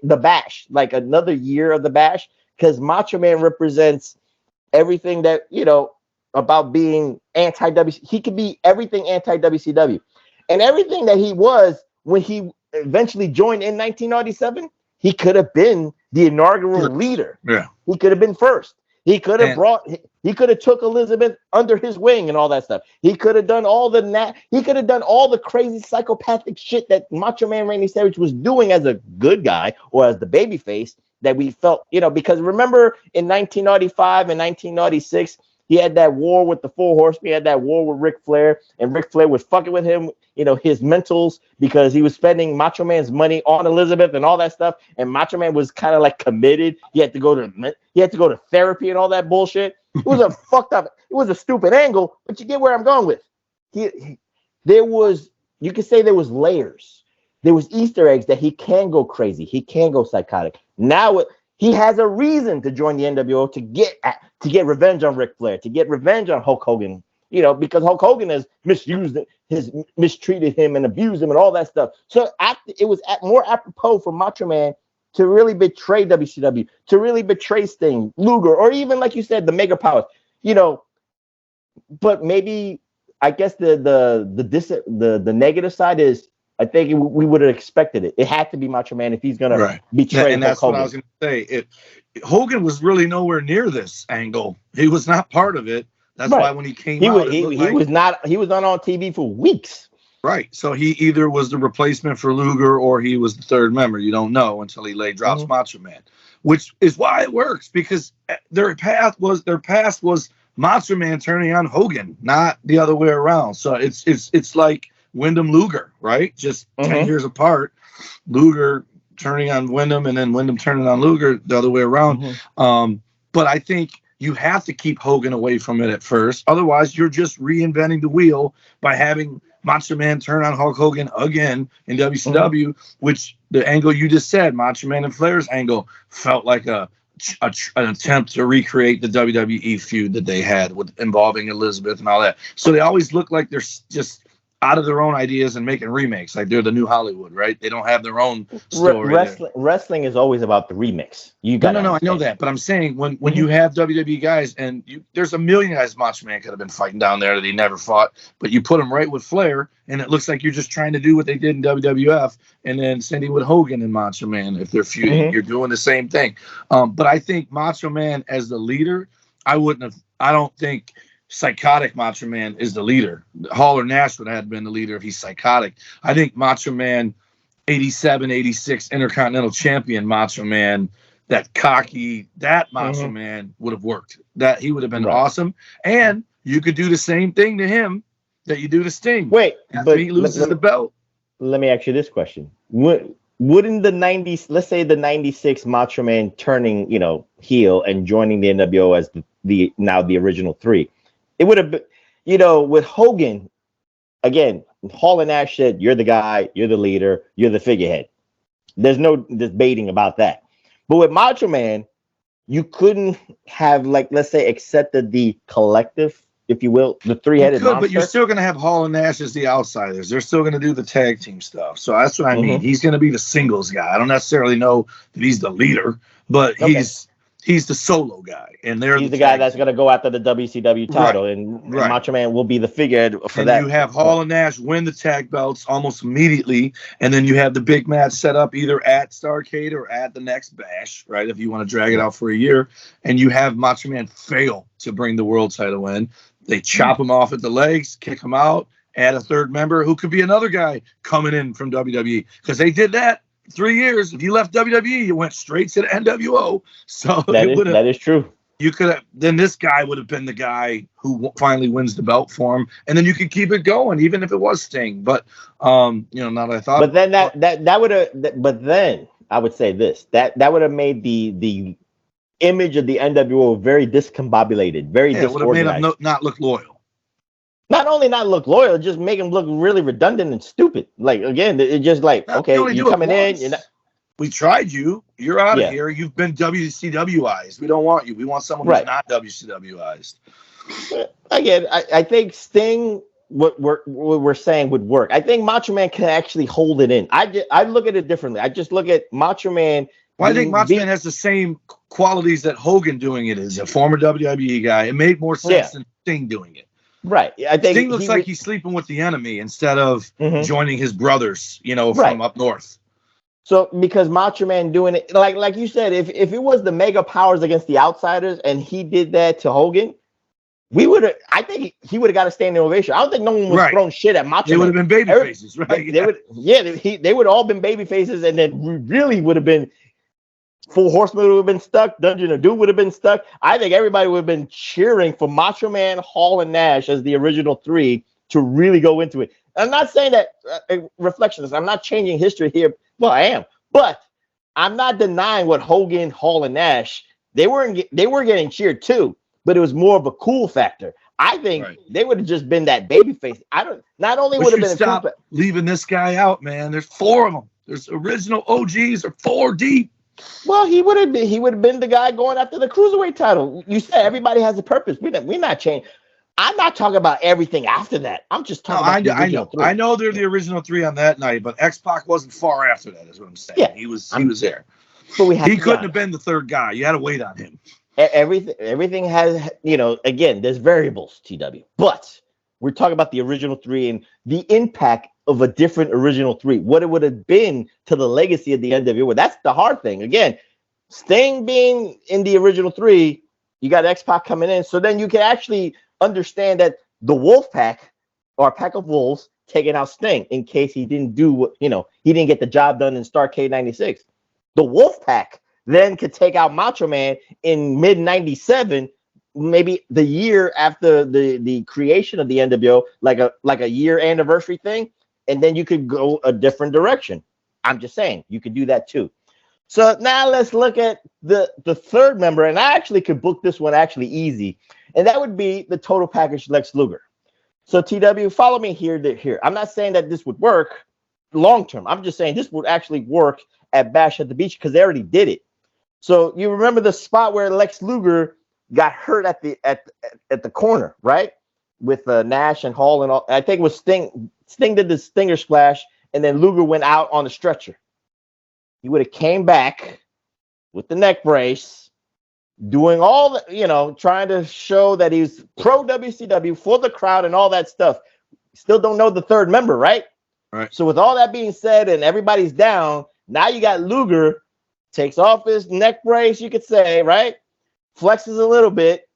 the Bash, like another year of the Bash, because Macho Man represents everything that, about being anti-WCW. He could be everything anti-WCW. And everything that he was when he eventually joined in 1997, he could have been the inaugural leader. Yeah. He could have been first. He could have he could have took Elizabeth under his wing and all that stuff. He could have done all the crazy psychopathic shit that Macho Man Randy Savage was doing as a good guy or as the babyface that we felt, because remember in 1995 and 1996, he had that war with the Four Horsemen. He had that war with Ric Flair, and Ric Flair was fucking with him, his mentals, because he was spending Macho Man's money on Elizabeth and all that stuff. And Macho Man was kind of like committed. He had to go to therapy and all that bullshit. It was a fucked up. It was a stupid angle, but you get where I'm going with. You could say there was layers. There was Easter eggs that he can go crazy. He can go psychotic. Now he has a reason to join the NWO to get revenge on Ric Flair, to get revenge on Hulk Hogan, because Hulk Hogan has mistreated him and abused him and all that stuff. So it was more apropos for Macho Man to really betray WCW, to really betray Sting, Luger, or even, like you said, the Mega Powers, But maybe, I guess the negative side is, I think we would have expected it. It had to be Macho Man if he's going to betray and that's Hulk Hogan. what I was going to say. Hogan was really nowhere near this angle. He was not part of it. That's why when he came out, he was not on TV for weeks. Right. So he either was the replacement for Luger or he was the third member. You don't know until he drops Macho Man, which is why it works, because their past was Macho Man turning on Hogan, not the other way around. So it's like Wyndham Luger, right? Just 10 years apart. Luger turning on Wyndham and then Wyndham turning on Luger the other way around. But I think you have to keep Hogan away from it at first. Otherwise, you're just reinventing the wheel by having Macho Man turn on Hulk Hogan again in WCW, which the angle you just said, Macho Man and Flair's angle, felt like an attempt to recreate the WWE feud that they had with involving Elizabeth and all that. So they always look like they're just out of their own ideas and making remakes, like they're the new Hollywood, right? They don't have their own story. Wrestling is always about the remix. No, I know that, but I'm saying when you have WWE guys and there's a million guys Macho Man could have been fighting down there that he never fought, but you put them right with Flair, and it looks like you're just trying to do what they did in WWF, and then sending with Hogan and Macho Man if they're feuding, you're doing the same thing. But I think Macho Man as the leader, I don't think psychotic Macho Man is the leader. Hall or Nash would have been the leader if he's psychotic. I think Macho Man, 87, 86 Intercontinental Champion Macho Man, that cocky, that Macho Man would have worked. That he would have been awesome. And you could do the same thing to him that you do to Sting. Wait, but he loses the belt. Let me ask you this question. Wouldn't the 90s, let's say the 96 Macho Man turning, heel and joining the NWO as the original three, it would have been, with Hogan, again, Hall and Nash said, you're the guy, you're the leader, you're the figurehead. There's no debating about that. But with Macho Man, you couldn't have, let's say, accepted the collective, if you will, the three-headed monster. But you're still going to have Hall and Nash as the outsiders. They're still going to do the tag team stuff. So that's what I mean. He's going to be the singles guy. I don't necessarily know that he's the leader, but he's the solo guy, and he's the guy that's going to go after the WCW title, and Macho Man will be the figurehead for that. You have Hall and Nash win the tag belts almost immediately, and then you have the big match set up either at Starrcade or at the next Bash, right? If you want to drag it out for a year, and you have Macho Man fail to bring the world title in, they chop him off at the legs, kick him out, add a third member who could be another guy coming in from WWE, because they did that. 3 years. If you left WWE, you went straight to the NWO. So that is true. You could have. Then this guy would have been the guy who finally wins the belt for him, and then you could keep it going, even if it was Sting. But now that I thought. But then that would have. But then I would say this that would have made the image of the NWO very discombobulated, very disorganized. It would have made him not look loyal. Not only not look loyal, just make him look really redundant and stupid. Like, again, it's just like, okay, you coming in. You're not... We tried you. You're out of here. You've been WCWized. We don't want you. We want someone who's not WCWized. Again, I think Sting, what we're saying would work. I think Macho Man can actually hold it in. I look at it differently. I just look at Macho Man. Well, I think Macho Man has the same qualities that Hogan doing it is. A former WWE guy. It made more sense than Sting doing it. Right. I think Sting looks like he's sleeping with the enemy instead of joining his brothers, from up north. So because Macho Man doing it, like you said, if it was the Mega Powers against the Outsiders and he did that to Hogan, we would have. I think he would have got a standing ovation. I don't think no one was throwing shit at Macho Man. They would have been baby faces, right? They would all been baby faces, and then we really would have been. Four Horsemen would have been stuck. Dungeon of Doom would have been stuck. I think everybody would have been cheering for Macho Man, Hall, and Nash as the original three to really go into it. I'm not saying that reflections. I'm not changing history here. Well, I am, but I'm not denying what Hogan, Hall, and Nash. They were getting cheered too, but it was more of a cool factor. I think they would have just been that baby face. Not only would have been stop leaving this guy out, man. There's 4 of them. There's original OGs or 4 deep. Well, he would have been the guy going after the cruiserweight title. You said everybody has a purpose. We're not changing. I'm not talking about everything after that. I'm just talking about the original 3. I know they're the original 3 on that night, but X-Pac wasn't far after that, is what I'm saying. Yeah, he was there. But he couldn't have been the 3rd guy. You had to wait on him. Everything has, again, there's variables, TW. But we're talking about the original 3 and the impact of a different original 3, what it would have been to the legacy of the NWO. That's the hard thing. Again, Sting being in the original 3, you got X-Pac coming in, so then you can actually understand that the Wolf Pack or a pack of wolves taking out Sting in case he didn't do what, he didn't get the job done in Starrcade 96. The Wolf Pack then could take out Macho Man in mid 97, maybe the year after the creation of the NWO, like a year anniversary thing. And then you could go a different direction. I'm just saying you could do that too. So now let's look at the 3rd member, and I actually could book this one actually easy, and that would be the total package Lex Luger. So TW, follow me here. I'm not saying that this would work long term. I'm just saying this would actually work at Bash at the Beach because they already did it. So you remember the spot where Lex Luger got hurt at the corner, right? With Nash and Hall and all. I think it was Sting. Sting did the Stinger Splash, and then Luger went out on the stretcher. He would have came back with the neck brace, doing all the, trying to show that he's pro WCW for the crowd and all that stuff. Still don't know the 3rd member, right? Right. So with all that being said, and everybody's down, now you got Luger takes off his neck brace, you could say, right? Flexes a little bit.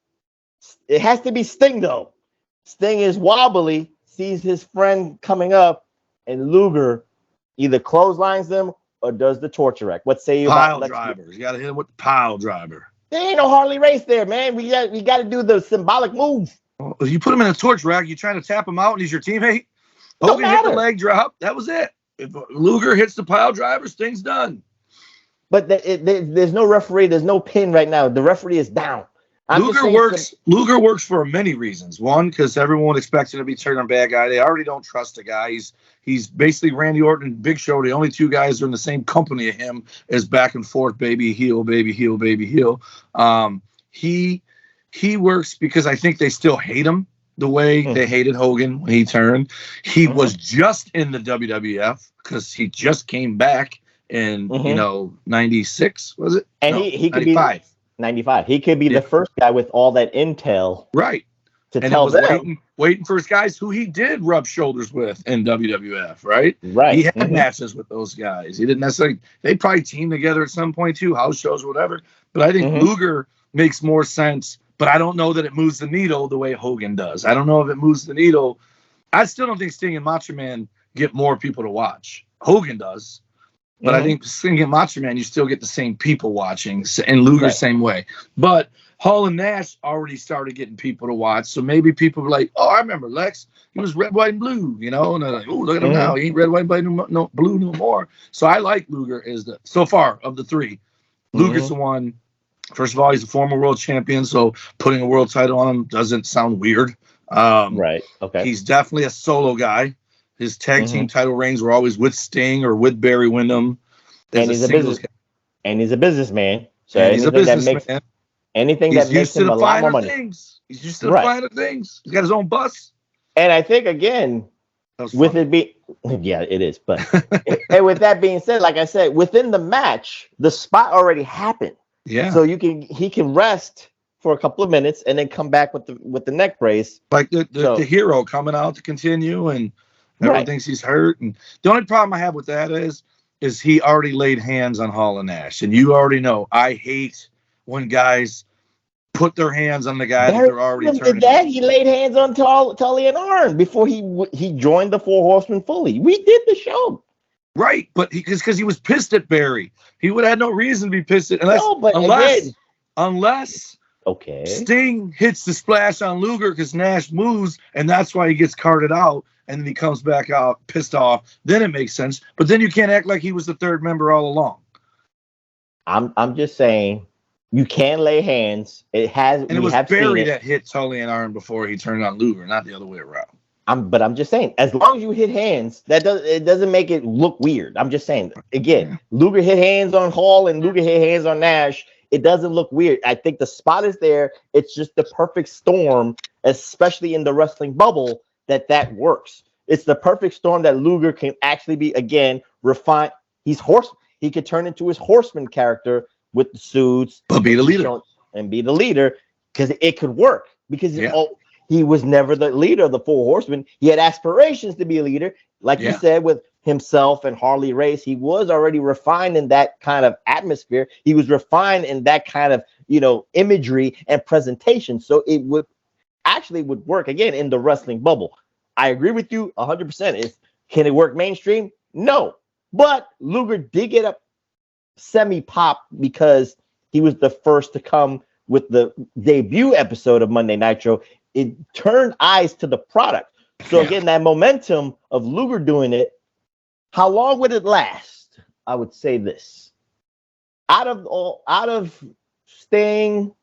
It has to be Sting though. Sting is wobbly. Sees his friend coming up, and Luger either clotheslines them or does the torture rack. What say you about Lex drivers? You got to hit him with the pile driver. There ain't no Harley race there, man. We got to do the symbolic move. Well, if you put him in a torch rack, you trying to tap him out, and he's your teammate. Hogan hit the leg drop. That was it. If Luger hits the pile driver, Sting's done. But there's no referee. There's no pin right now. The referee is down. Luger works for many reasons. One, because everyone expects him to be turning bad guy. They already don't trust the guy. He's basically Randy Orton and Big Show. The only 2 guys are in the same company of him as back and forth, baby heel, baby heel, baby heel. He works because I think they still hate him the way they hated Hogan when he turned. He was just in the WWF because he just came back in 96, was it? And he could be 95. He could be the first guy with all that intel. Right. To tell them. Waiting for his guys who he did rub shoulders with in WWF, right? Right. He had matches with those guys. He didn't necessarily, they probably teamed together at some point too, house shows, whatever. But I think Luger makes more sense, but I don't know that it moves the needle the way Hogan does. I don't know if it moves the needle. I still don't think Sting and Macho Man get more people to watch. Hogan does. But I think Sting and Macho Man, you still get the same people watching, and Luger same way. But Hall and Nash already started getting people to watch, so maybe people were like, "Oh, I remember Lex. He was red, white, and blue," and they're like, "Oh, look at him now. He ain't red, white, blue no more." So I like Luger so far of the 3. Luger's the one. First of all, he's a former world champion, so putting a world title on him doesn't sound weird. Right. Okay. He's definitely a solo guy. His tag team title reigns were always with Sting or with Barry Windham. And he's a businessman. So he's a businessman. Anything that makes him a lot more money. He's used to the finer things. He's got his own bus. And I think, again, with it being, yeah, it is. But and with that being said, like I said, within the match, the spot already happened. Yeah. So he can rest for a couple of minutes and then come back with the neck brace. Like the hero coming out to continue, and everyone thinks he's hurt. And the only problem I have with that is is he already laid hands on Hall and Nash. And you already know I hate when guys put their hands on the guy that they're already turning. That he laid hands on Tully and Arn before he joined the Four Horsemen fully. We did the show. Right, but because he was pissed at Barry. He would have no reason to be pissed at unless okay, Sting hits the splash on Luger because Nash moves, and that's why he gets carted out, and then he comes back out pissed off. Then it makes sense. But then you can't act like he was the third member all along. I'm just saying you can lay hands. It has, and it was Barry that hit Tully and Arn before he turned on Luger, not the other way around. But I'm just saying, as long as you hit hands, it doesn't make it look weird. I'm just saying, again, Luger hit hands on Hall and Luger hit hands on Nash. It doesn't look weird. I think the spot is there. It's just the perfect storm, especially in the wrestling bubble, that works. It's the perfect storm that Luger can actually be, again, refined. He could turn into his horseman character with the suits, but be the leader because it could work. Because he was never the leader of the Four Horsemen. He had aspirations to be a leader. Like you said, with himself and Harley Race, he was already refined in that kind of atmosphere. He was refined in that kind of, imagery and presentation. So it would work, again, in the wrestling bubble. I agree with you 100%. Can it work mainstream? No. But Luger did get a semi-pop because he was the first to come with the debut episode of Monday Nitro. It turned eyes to the product. So again, that momentum of Luger doing it, how long would it last? I would say this. Out of Sting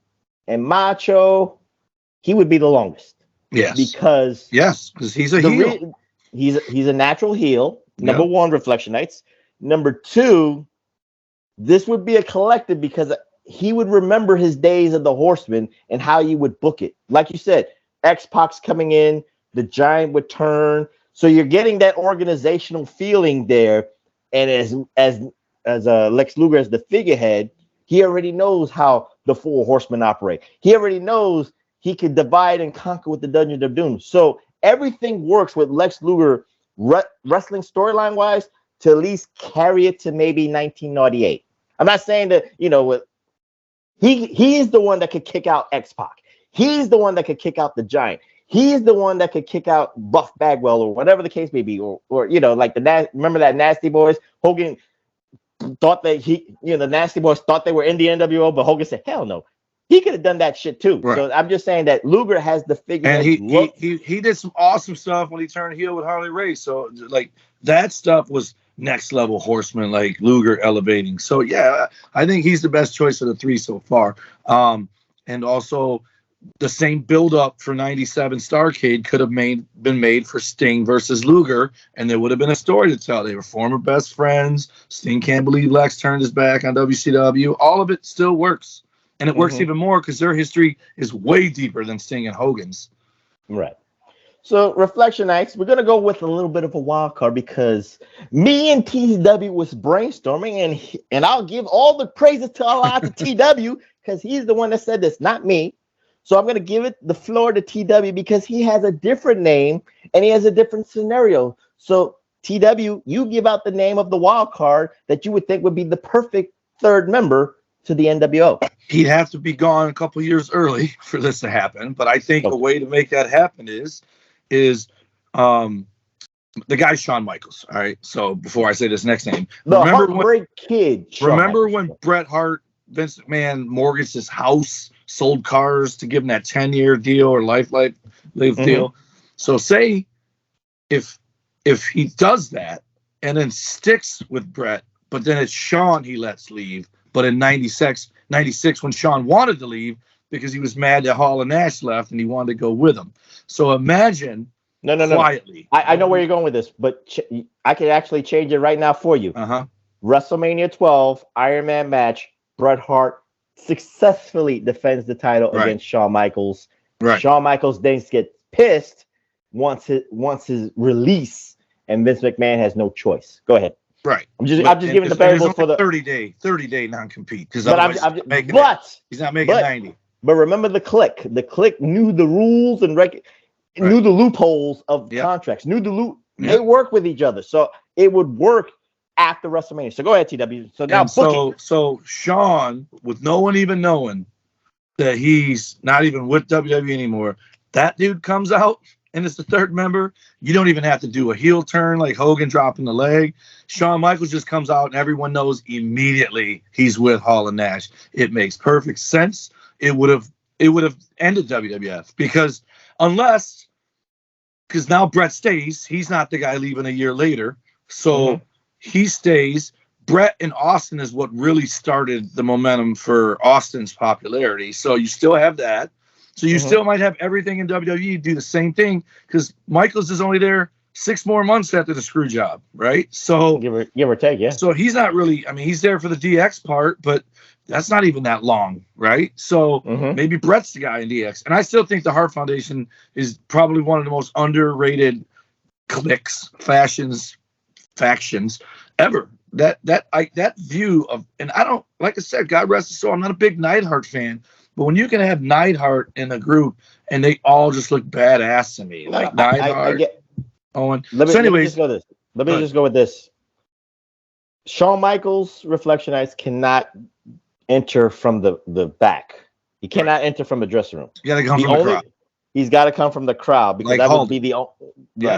and Macho, he would be the longest. Yes. Because he's a heel. He's a natural heel. Number one, Reflection Nights. Number two, this would be a collective because he would remember his days of the Horsemen and how you would book it. Like you said, X-Pac's coming in, the Giant would turn. So you're getting that organizational feeling there. And as Lex Luger as the figurehead, he already knows how the Four Horsemen operate. He already knows he could divide and conquer with the Dungeon of Doom. So everything works with Lex Luger wrestling storyline wise to at least carry it to maybe 1998. I'm not saying that, he is the one that could kick out X-Pac. He's the one that could kick out the Giant. He's the one that could kick out Buff Bagwell or whatever the case may be, or like remember that Nasty Boys? Hogan thought that the Nasty Boys thought they were in the NWO, but Hogan said, "Hell no." He could have done that shit too. Right. So I'm just saying that Luger has the figure. And he did some awesome stuff when he turned heel with Harley Race. So like that stuff was next level Horseman, like Luger elevating. So yeah, I think he's the best choice of the three so far. And also the same build up for 97 Starrcade could have been made for Sting versus Luger, and there would have been a story to tell. They were former best friends. Sting can't believe Lex turned his back on WCW. All of it still works. And it works even more because their history is way deeper than Sting and Hogan's. Right. So, Reflection Nights, we're going to go with a little bit of a wild card because me and TW was brainstorming, and I'll give all the praises to Allah to TW because he's the one that said this, not me. So I'm going to give it the floor to TW because he has a different name and he has a different scenario. So, TW, you give out the name of the wild card that you would think would be the perfect third member to the NWO. He'd have to be gone a couple years early for this to happen, but I think a way to make that happen is the guy Shawn Michaels. All right. So before I say this next name, remember when Bret Hart, Vince McMahon mortgaged his house, sold cars to give him that 10-year deal or life deal. So say if he does that and then sticks with Bret, but then it's Shawn he lets leave. But in 96, when Shawn wanted to leave because he was mad that Hall and Nash left and he wanted to go with them. So imagine quietly. I know where you're going with this, but I could actually change it right now for you. WrestleMania 12, Iron Man match, Bret Hart successfully defends the title against Shawn Michaels. Right. Shawn Michaels then gets pissed once his release, and Vince McMahon has no choice. Go ahead. Right. I'm just giving the variables for the 30-day non-compete because he's not making 90. But remember the Clique. The Clique knew the rules and knew the loopholes of contracts. They work with each other, so it would work after WrestleMania. So go ahead, TW. So now And so Sean, with no one even knowing that he's not even with WWE anymore, that dude comes out and it's the third member. You don't even have to do a heel turn like Hogan dropping the leg. Shawn Michaels just comes out and everyone knows immediately he's with Hall and Nash. It makes perfect sense. It would have ended WWF because now Brett stays. He's not the guy leaving a year later. So he stays. Brett and Austin is what really started the momentum for Austin's popularity. So you still have that. So you still might have everything in WWE do the same thing because Michaels is only there 6 more months after the screw job, right? So give or take, yeah. So he's not really, I mean, he's there for the DX part, but that's not even that long, right? So maybe Brett's the guy in DX. And I still think the Hart Foundation is probably one of the most underrated cliques, factions ever. That view of, and I don't, like I said, God rest his soul, I'm not a big Neidhart fan, but when you can have Neidhart in a group and they all just look badass to me, like Neidhart, Owen. Let me just go with this. Shawn Michaels Reflection Nights cannot enter from the back. He cannot enter from the dressing room. You gotta come from the crowd. He's got to come from the crowd because that would be the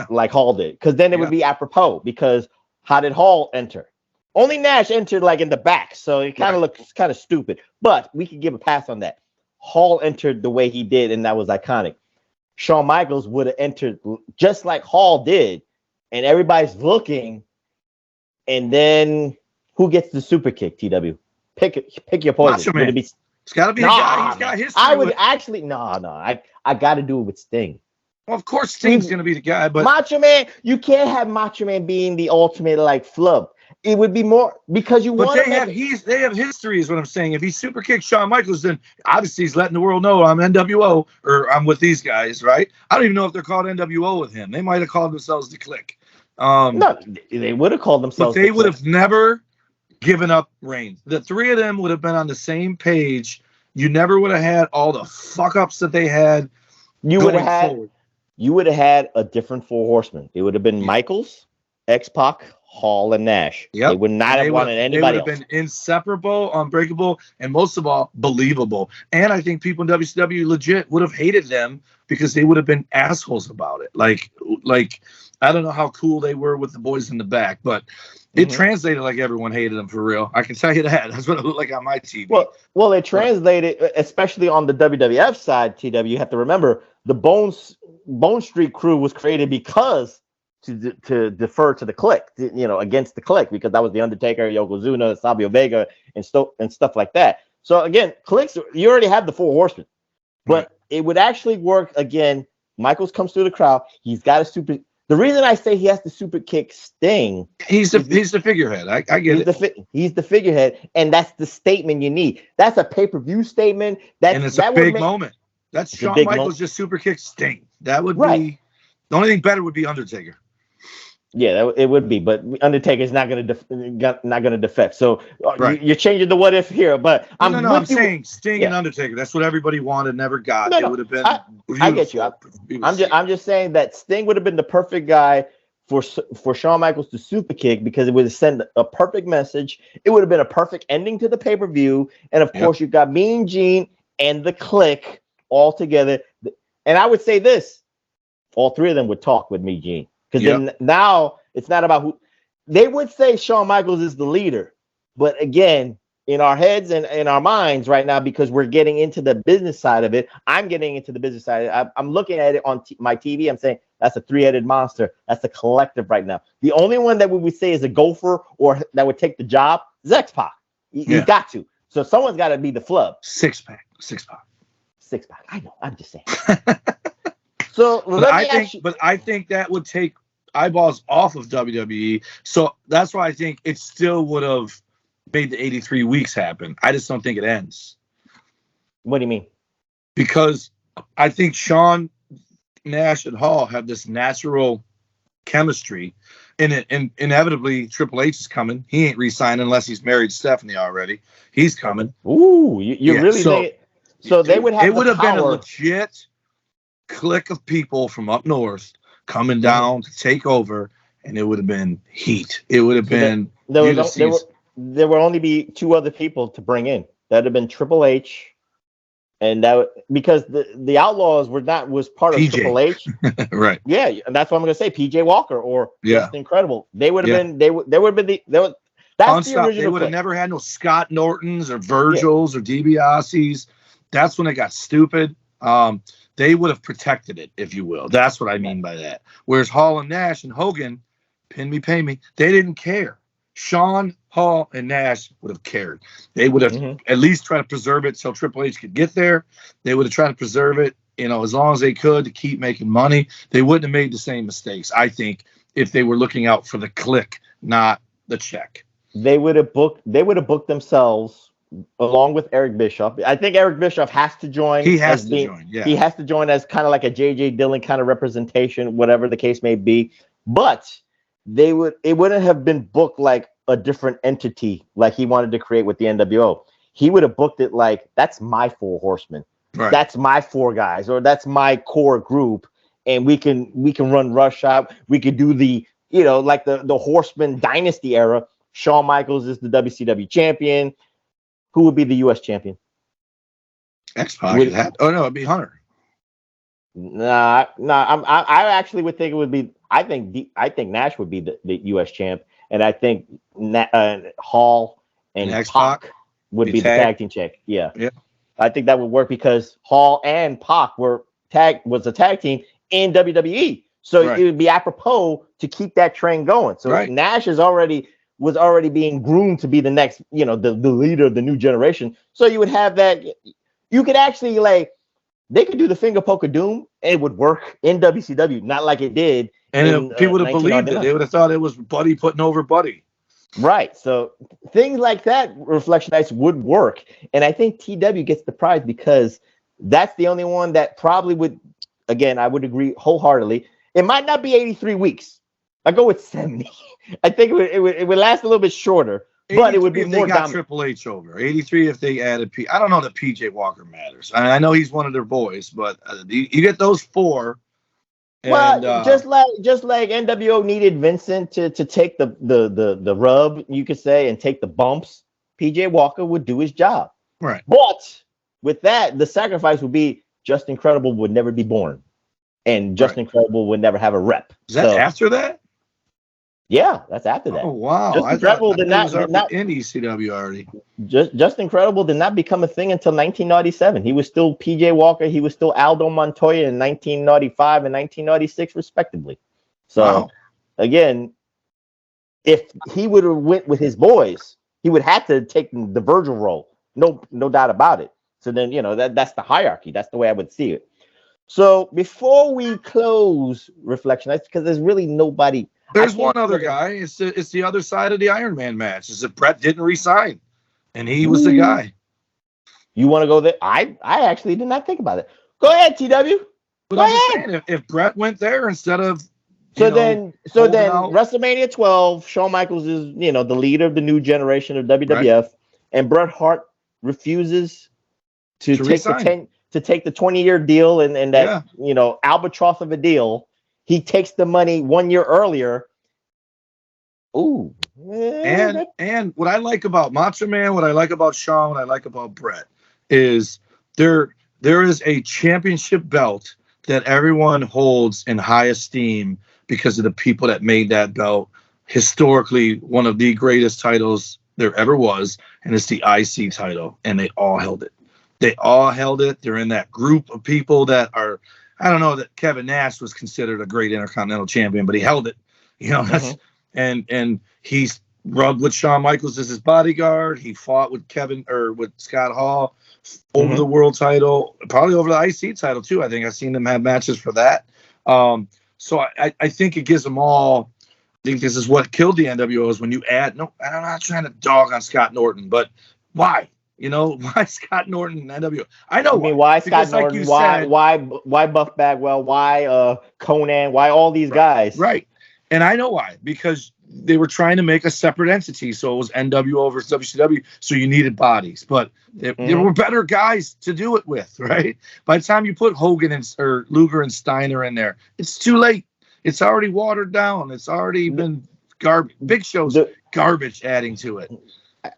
like Hall did. Because then it would be apropos. Because how did Hall enter? Only Nash entered like in the back, so it kind of looks kind of stupid. But we could give a pass on that. Hall entered the way he did, and that was iconic. Shawn Michaels would have entered just like Hall did, and everybody's looking. And then who gets the super kick? TW, pick your poison. It's got to be a guy. He's got history. I would actually I got to do it with Sting. Well, of course, Sting's going to be the guy, but Macho Man, you can't have Macho Man being the ultimate like flub. It would be more because you want. But they have history, is what I'm saying. If he super kicks Shawn Michaels, then obviously he's letting the world know I'm NWO or I'm with these guys, right? I don't even know if they're called NWO with him. They might have called themselves the Clique. No, they would have called themselves. But they would have never given up reign. The three of them would have been on the same page. You never would have had all the fuck ups that they had. You would have had a different Four Horsemen. It would have been Michaels, X-Pac, Hall, and Nash. Yep. They would not have wanted anybody else. They would have been inseparable, unbreakable, and most of all, believable. And I think people in WCW legit would have hated them because they would have been assholes about it. Like I don't know how cool they were with the boys in the back, but it translated like everyone hated them for real. I can tell you that. That's what it looked like on my TV. Well, it translated, especially on the WWF side, TW. You have to remember the Bone Street crew was created because to defer to the Clique, against the Clique, because that was the Undertaker, Yokozuna, Savio Vega, and stuff like that. So again, cliques, you already have the Four Horsemen, but it would actually work again. Michaels comes through the crowd. He's got a super. The reason I say he has to super kick Sting, he's the figurehead. I get it. He's the figurehead, and that's the statement you need. That's a pay-per-view statement. And it's a big moment. That's Shawn Michaels just super kick Sting. That would be the only thing better would be Undertaker. Yeah, it would be, but Undertaker's not going to defect. So you're changing the what if here, but I'm saying Sting and Undertaker. That's what everybody wanted, never got. It would have been. I get you. I'm just saying that Sting would have been the perfect guy for Shawn Michaels to super kick because it would have sent a perfect message. It would have been a perfect ending to the pay-per-view, and of course you've got Mean Gene and the Clique all together. And I would say this: all three of them would talk with Mean Gene. Because then now it's not about who they would say Shawn Michaels is the leader. But again, in our heads and in our minds right now, because we're getting into the business side of it, I'm getting into the business side. I'm looking at it on my TV. I'm saying that's a three-headed monster. That's a collective right now. The only one that we would say is a gopher or that would take the job is X-Pac. He's got to. So someone's got to be the flub. Six-pack. I know. I'm just saying. So I think that would take eyeballs off of WWE. So that's why I think it still would have made the 83 weeks happen. I just don't think it ends. What do you mean? Because I think Shawn, Nash, and Hall have this natural chemistry. And inevitably, Triple H is coming. He ain't re-signing unless he's married Stephanie already. He's coming. Ooh, you really think so they would have it would have been a legit clique of people from up north coming down to take over, and it would have been heat. It would have been there would only be 2 other people to bring in. That'd have been Triple H, and because the Outlaws was part of PJ. Triple H, right? Yeah, and that's what I'm gonna say. PJ Walker or Just Incredible. They would have been. They would have been that's the original. They would have never had no Scott Nortons or Virgils or DiBiase's. That's when it got stupid. They would have protected it, if you will. That's what I mean by that. Whereas Hall and Nash and Hogan, pin me, pay me, they didn't care. Shawn, Hall, and Nash would have cared. They would have at least tried to preserve it so Triple H could get there. They would have tried to preserve it, as long as they could to keep making money. They wouldn't have made the same mistakes, I think, if they were looking out for the click, not the check. They would have booked themselves along with Eric Bischoff. I think Eric Bischoff has to join. He has to join. Yeah. He has to join as kind of like a J.J. Dillon kind of representation, whatever the case may be. But it wouldn't have been booked like a different entity like he wanted to create with the NWO. He would have booked it like, that's my 4 horsemen. Right. That's my 4 guys, or that's my core group. And we can run Rush Out. We could do the, like the Horseman Dynasty era. Shawn Michaels is the WCW champion. Who would be the U.S. champion? X-Pac. It'd be Hunter. Nah. I actually would think it would be. I think Nash would be the U.S. champ, and I think Hall and Pac would be the tag team champ. Yeah. I think that would work because Hall and Pac was a tag team in WWE, so it would be apropos to keep that train going. So Nash was already being groomed to be the next, the leader of the new generation. So you would have that. You could actually they could do the finger poke of doom, and it would work in WCW, not like it did. And people would have believed it. They would have thought it was Buddy putting over Buddy. Right. So things like that, Reflection Nights would work. And I think TW gets the prize because that's the only one that probably would, again, I would agree wholeheartedly. It might not be 83 weeks. I go with 70. I think it would last a little bit shorter, but it would be more dominant. Triple H over 83 if they added I don't know that PJ Walker matters. I know he's one of their boys, but you get those 4. Well, just like NWO needed Vincent to take the rub, you could say, and take the bumps, PJ Walker would do his job. Right. But with that, the sacrifice would be Just Incredible would never be born, and Just Incredible would never have a rep. Is that after that? Yeah, that's after that. Oh wow! Just Incredible did not in ECW already. Just Incredible did not become a thing until 1997. He was still PJ Walker. He was still Aldo Montoya in 1995 and 1996, respectively. So, again, if he would have went with his boys, he would have to take the Virgil role. No doubt about it. So then, that's the hierarchy. That's the way I would see it. So before we close Reflection, that's because there's really nobody. There's one other guy. It's the other side of the Iron Man match. Is that Brett didn't resign, and he was the guy. You want to go there? I actually did not think about it. Go ahead, TW. But I'm just saying, if Brett went there instead of then WrestleMania 12, Shawn Michaels is the leader of the new generation of WWF, and Bret Hart refuses to take the 20-year deal and that albatross of a deal. He takes the money 1 year earlier. Ooh. And what I like about Macho Man, what I like about Shawn, what I like about Brett is there is a championship belt that everyone holds in high esteem because of the people that made that belt historically one of the greatest titles there ever was, and it's the IC title, and they all held it. They're in that group of people that are, I don't know that Kevin Nash was considered a great Intercontinental Champion, but he held it. And he's rubbed with Shawn Michaels as his bodyguard. He fought with with Scott Hall over the world title, probably over the IC title too. I think I've seen them have matches for that. So I think it gives them all. I think this is what killed the NWO is when you add. No, I'm not trying to dog on Scott Norton, but why? Why Scott Norton and NWO? I know. Why Scott Norton? Why Buff Bagwell? Why Conan? Why all these guys? Right. And I know why. Because they were trying to make a separate entity. So it was NWO versus WCW. So you needed bodies. But there were better guys to do it with, right? By the time you put Hogan or Luger and Steiner in there, it's too late. It's already watered down. It's already been garbage. Big Show's garbage adding to it.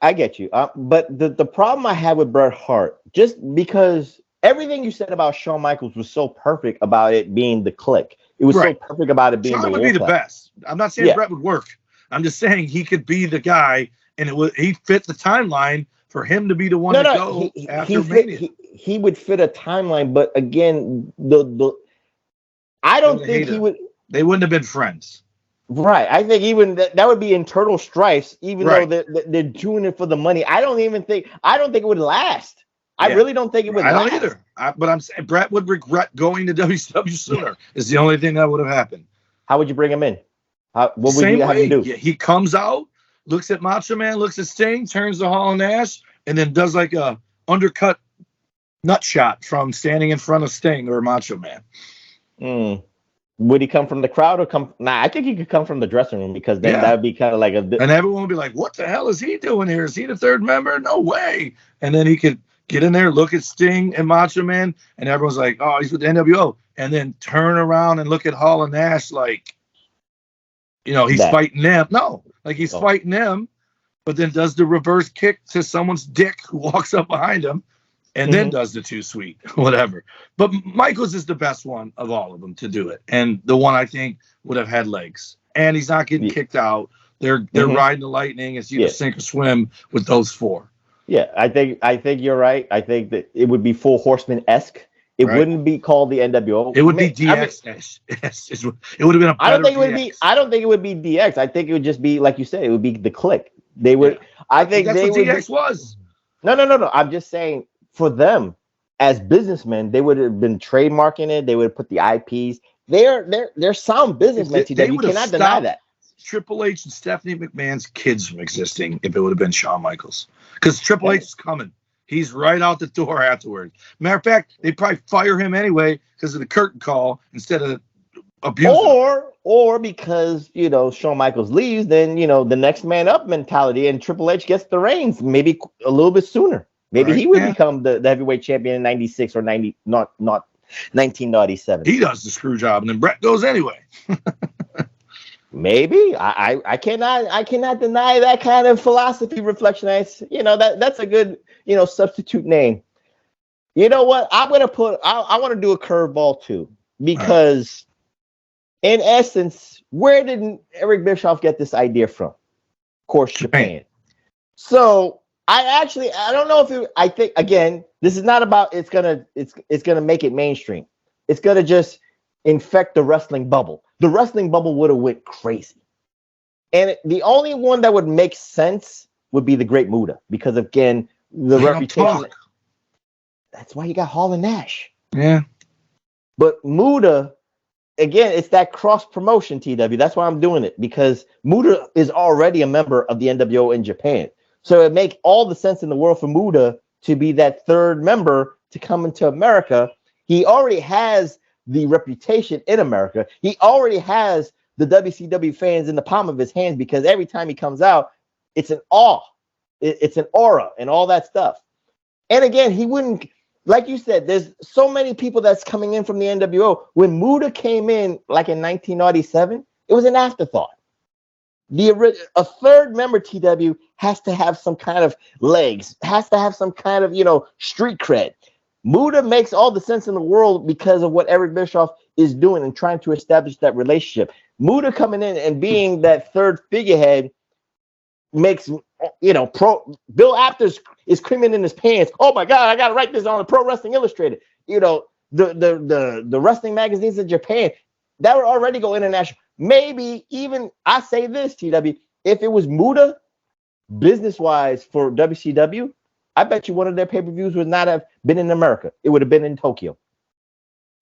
I get you. But the problem I had with Bret Hart, just because everything you said about Shawn Michaels was so perfect about it being the click. It was so perfect about it being Shawn the would be the best. I'm not saying Bret would work. I'm just saying he could be the guy, and he'd fit the timeline for him to be the one to go after Mania. He would fit a timeline, but again, I don't think he would. They wouldn't have been friends. Right. I think even that would be internal strifes, even though they're doing it for the money. I don't think it would last. I really don't think it would last. I don't either. But I'm saying Bret would regret going to WCW sooner is the only thing that would have happened. How would you bring him in? What would you have him do? He comes out, looks at Macho Man, looks at Sting, turns to Hall and Nash, and then does like a undercut nut shot from standing in front of Sting or Macho Man. Would he come from the crowd or come? Nah, I think he could come from the dressing room because then that would be kind of like and everyone would be like, "What the hell is he doing here? Is he the third member? No way!" And then he could get in there, look at Sting and Macho Man, and everyone's like, "Oh, he's with the NWO," and then turn around and look at Hall and Nash like, he's fighting them. No, like he's fighting them, but then does the reverse kick to someone's dick who walks up behind him. And then does the Too Sweet, whatever. But Michaels is the best one of all of them to do it, and the one I think would have had legs. And he's not getting kicked out. They're riding the lightning. It's either sink or swim with those four. Yeah, I think you're right. I think that it would be Full Horseman-esque. It wouldn't be called the NWO. It would be DX. It would have been a better I don't think it would be DX. I think it would just be like you said. It would be the Click. They would. Yeah. I think that's they what would. DX was. No. I'm just saying. For them, as businessmen, they would have been trademarking it. They would have put the IPs. They're sound businessmen. You cannot deny that. Triple H and Stephanie McMahon's kids from existing if it would have been Shawn Michaels, because Triple H is coming. He's right out the door afterwards. Matter of fact, they'd probably fire him anyway because of the curtain call instead of abusing. Or because Shawn Michaels leaves, then the next man up mentality, and Triple H gets the reins maybe a little bit sooner. Maybe he would become the heavyweight champion in 96 or 90, not 1997. He does the screw job, and then Bret goes anyway. Maybe I cannot deny that kind of philosophy reflection. That's a good substitute name. You know what? I want to do a curveball too, because in essence, where did Eric Bischoff get this idea from? Of course, Japan. So. I don't know I think again, this is not about it's gonna make it mainstream. It's gonna just infect the wrestling bubble. The wrestling bubble would have went crazy, and the only one that would make sense would be the Great Muta, because again, the reputation. That's why you got Hall and Nash. Yeah, but Muta, again, it's that cross promotion. TW. That's why I'm doing it, because Muta is already a member of the NWO in Japan. So it makes all the sense in the world for Muta to be that third member to come into America. He already has the reputation in America. He already has the WCW fans in the palm of his hands, because every time he comes out, it's an awe. It's an aura and all that stuff. And again, he wouldn't, like you said, there's so many people that's coming in from the NWO. When Muta came in, like in 1997, it was an afterthought. A third member, TW, has to have some kind of legs, has to have some kind of, street cred. Muta makes all the sense in the world because of what Eric Bischoff is doing and trying to establish that relationship. Muta coming in and being that third figurehead makes, Bill Apter is creaming in his pants. Oh my God, I got to write this on the Pro Wrestling Illustrated. The wrestling magazines in Japan that would already go international. Maybe even, I say this, TW, if it was Muta, business-wise for WCW, I bet you one of their pay-per-views would not have been in America. It would have been in Tokyo.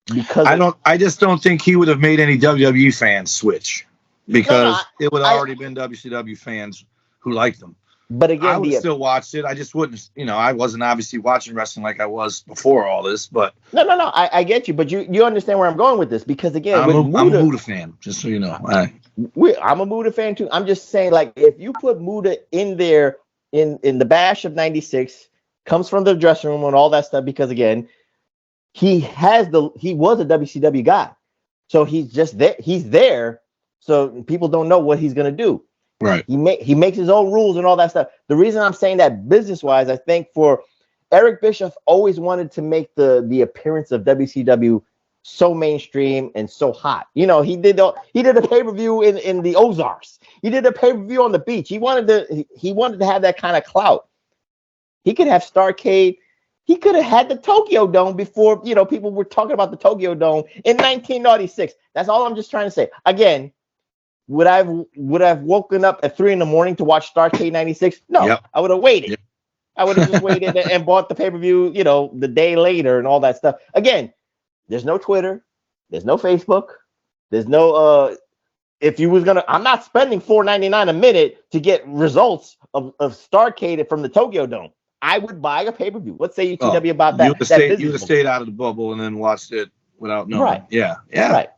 Because I just don't think he would have made any WWE fans switch, because it would have already been WCW fans who liked them. But again, I would still watch it. I just wouldn't, I wasn't obviously watching wrestling like I was before all this, but no. I get you, but you understand where I'm going with this, because again, I'm a Muta fan, just so you know. I'm a Muta fan too. I'm just saying, like, if you put Muta in there in the Bash of '96, comes from the dressing room and all that stuff, because again, he was a WCW guy. So he's just there. He's there, so people don't know what he's gonna do. Right. He makes his own rules and all that stuff. The reason I'm saying that business-wise, I think for Eric Bischoff always wanted to make the appearance of WCW so mainstream and so hot. You know, he did a pay-per-view in the Ozarks. He did a pay-per-view on the beach. He wanted to have that kind of clout. He could have Starrcade. He could have had the Tokyo Dome before, you know, people were talking about the Tokyo Dome in 1996. That's all I'm just trying to say. Again, would I have woken up at 3 a.m. to watch Starrcade 96? No, yep. I would have waited. Yep. I would have just waited and bought the pay-per-view, you know, the day later and all that stuff. Again, there's no Twitter, there's no Facebook, there's no if you was gonna, I'm not spending $4.99 a minute to get results of Starrcade from the Tokyo Dome. I would buy a pay-per-view. What say you, TW, about that? You would have stayed out of the bubble and then watched it without knowing. Right. Yeah. Right.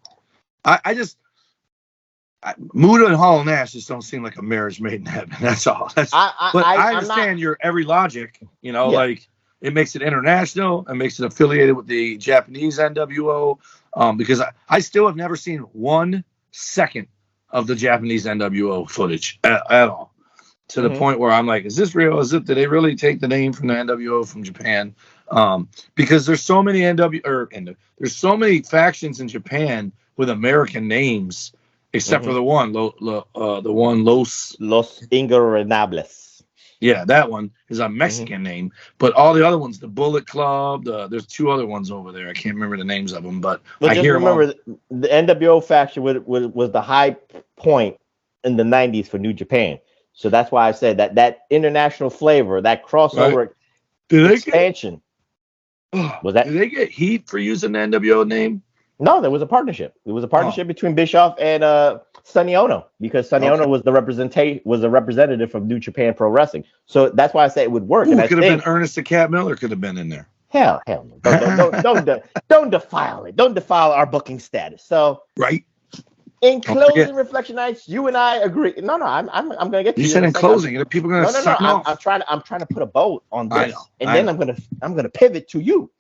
Muda and Hall and Nash just don't seem like a marriage made in heaven. That's all. I understand your every logic. You know, like it makes it international. It makes it affiliated with the Japanese NWO. Because I still have never seen 1 second of the Japanese NWO footage at all. To the point where I'm like, is this real? Did they really take the name from the NWO from Japan? Because there's so many there's so many factions in Japan with American names, except for the one, Los Ingobernables. Yeah, that one is a Mexican name, but all the other ones, the Bullet Club, there's 2 other ones over there. I can't remember the names of them, but I hear remember the NWO faction was the high point in the 90s for New Japan. So that's why I said that international flavor, that crossover expansion. Did they get heat for using the NWO name? No, there was a partnership. It was a partnership between Bischoff and Sonny Ono, because Sonny Ono was the representative from New Japan Pro Wrestling. So that's why I say it would work. It could have been Ernest the Cat Miller. Could have been in there. Hell no! Don't defile it. Don't defile our booking status. So right. In closing, Reflection Nights, you and I agree. No, I'm gonna get to you. You said in closing, people are gonna suck off. I'm trying to put a bow on this, then I'm gonna pivot to you.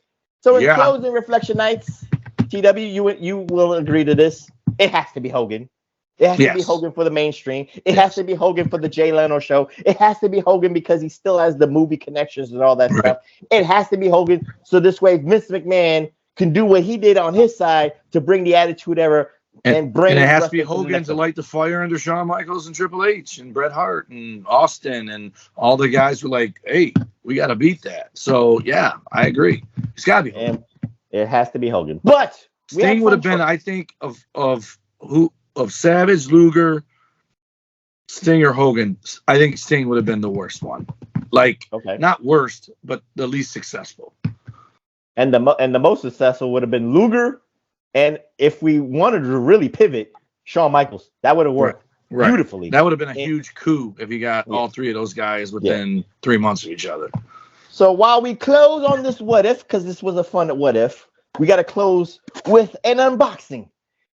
So in closing, Reflection Nights, TW, you will agree to this. It has to be Hogan. It has to be Hogan for the mainstream. It has to be Hogan for the Jay Leno show. It has to be Hogan because he still has the movie connections and all that stuff. It has to be Hogan so this way Vince McMahon can do what he did on his side to bring the Attitude Era. And it has to be Hogan to light the fire under Shawn Michaels and Triple H and Bret Hart and Austin and all the guys were like, hey, we got to beat that. So, yeah, I agree. It's got to be Hogan. And it has to be Hogan. But Sting would have been, I think, of Savage, Luger, Sting, or Hogan. I think Sting would have been the worst one. Not worst, but the least successful. And the most successful would have been Luger. And if we wanted to really pivot, Shawn Michaels, that would have worked beautifully. That would have been a huge coup if he got all 3 of those guys within 3 months of each other. So while we close on this what if, because this was a fun what if, we got to close with an unboxing.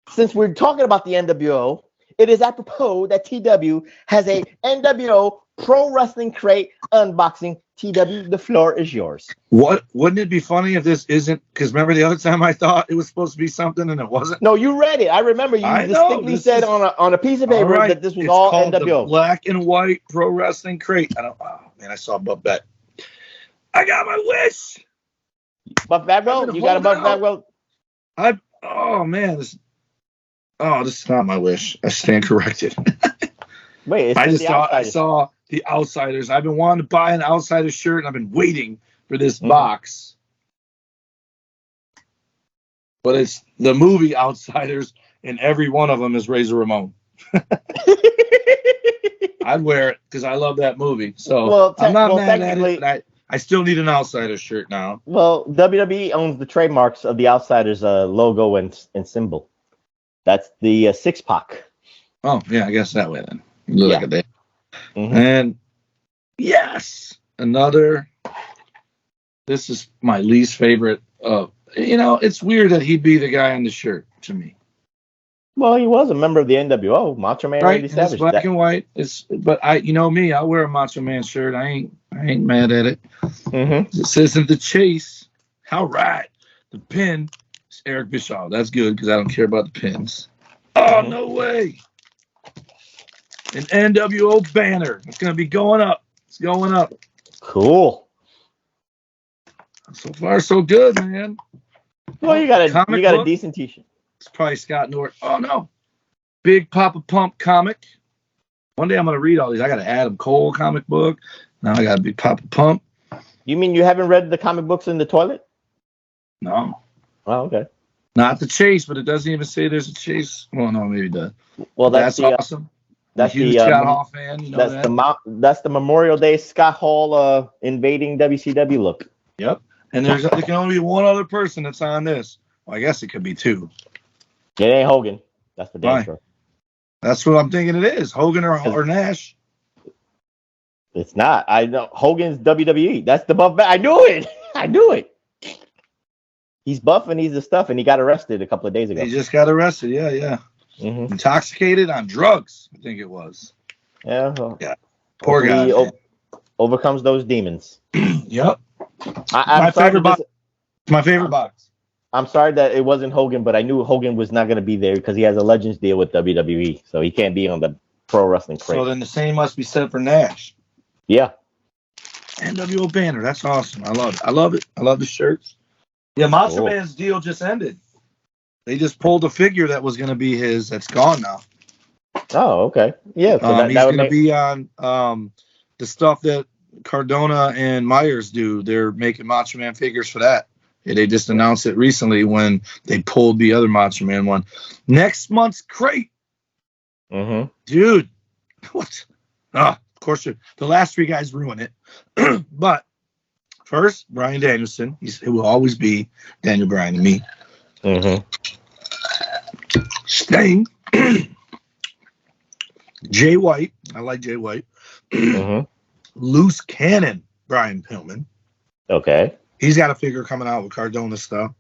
Since we're talking about the NWO, it is apropos that TW has a NWO Pro Wrestling Crate unboxing. TW, the floor is yours. Wouldn't it be funny if this isn't? Because remember the other time I thought it was supposed to be something and it wasn't. No, you read it. I remember you distinctly said on a piece of paper that this was all NWO. The black and white Pro Wrestling Crate. I saw Buff Bet. I got my wish. Buff Bagwell, you got a Buff Bagwell. This is not my wish. I stand corrected. Wait, I saw the Outsiders. I've been wanting to buy an Outsiders shirt, and I've been waiting for this box. But it's the movie Outsiders, and every one of them is Razor Ramon. I'd wear it because I love that movie. So I'm not mad at it, but I still need an Outsiders shirt now. Well, WWE owns the trademarks of the Outsiders logo and symbol. That's the 6-pack. Oh, yeah, I guess that way then. Look at that. And yes, this is my least favorite. It's weird that he'd be the guy on the shirt to me. Well, he was a member of the NWO, Macho Man Randy Savage. It's black and white. But me, I'll wear a Macho Man shirt. I ain't mad at it. This isn't the chase. All right. The pin Eric Bischoff. That's good because I don't care about the pins. Oh, no way. An NWO banner. It's going to be going up. It's going up. Cool. So far, so good, man. Well, you got a book. decent t-shirt. It's probably Scott Norton. Oh, no. Big Papa Pump comic. One day I'm going to read all these. I got an Adam Cole comic book. Now I got a Big Papa Pump. You mean you haven't read the comic books in the toilet? No. Oh, okay. Not the chase, but it doesn't even say there's a chase. Well, no, maybe it does. Well, that's awesome. That's a huge Scott Hall fan. You know that's the Memorial Day Scott Hall invading WCW look. Yep. And there can only be one other person that's on this. Well, I guess it could be two. It ain't Hogan. That's for damn sure. That's what I'm thinking it is. Hogan or Nash. It's not. I know Hogan's WWE. That's the buff. I knew it. I knew it. He's buff and he's the stuff, and he got arrested a couple of days ago. He just got arrested. Yeah. Mm-hmm. Intoxicated on drugs, I think it was. Yeah. Yeah. Poor guy. Overcomes those demons. Yep. My favorite box. My favorite box. I'm sorry that it wasn't Hogan, but I knew Hogan was not going to be there because he has a Legends deal with WWE, so he can't be on the Pro Wrestling crate. So then the same must be said for Nash. Yeah. NWO banner. That's awesome. I love it. I love it. I love the shirts. Yeah, Macho Man's deal just ended. They just pulled a figure that was going to be his. That's gone now. Oh, okay. Yeah. So he's going to be on the stuff that Cardona and Myers do. They're making Macho Man figures for that. Yeah, they just announced it recently when they pulled the other Macho Man one. Next month's crate. Mm-hmm. Dude. What? Of course, the last three guys ruin it. But first, Bryan Danielson. It will always be Daniel Bryan to me. Mm-hmm. Sting. Jay White. I like Jay White. Mm-hmm. Loose Cannon. Brian Pillman. Okay. He's got a figure coming out with Cardona stuff.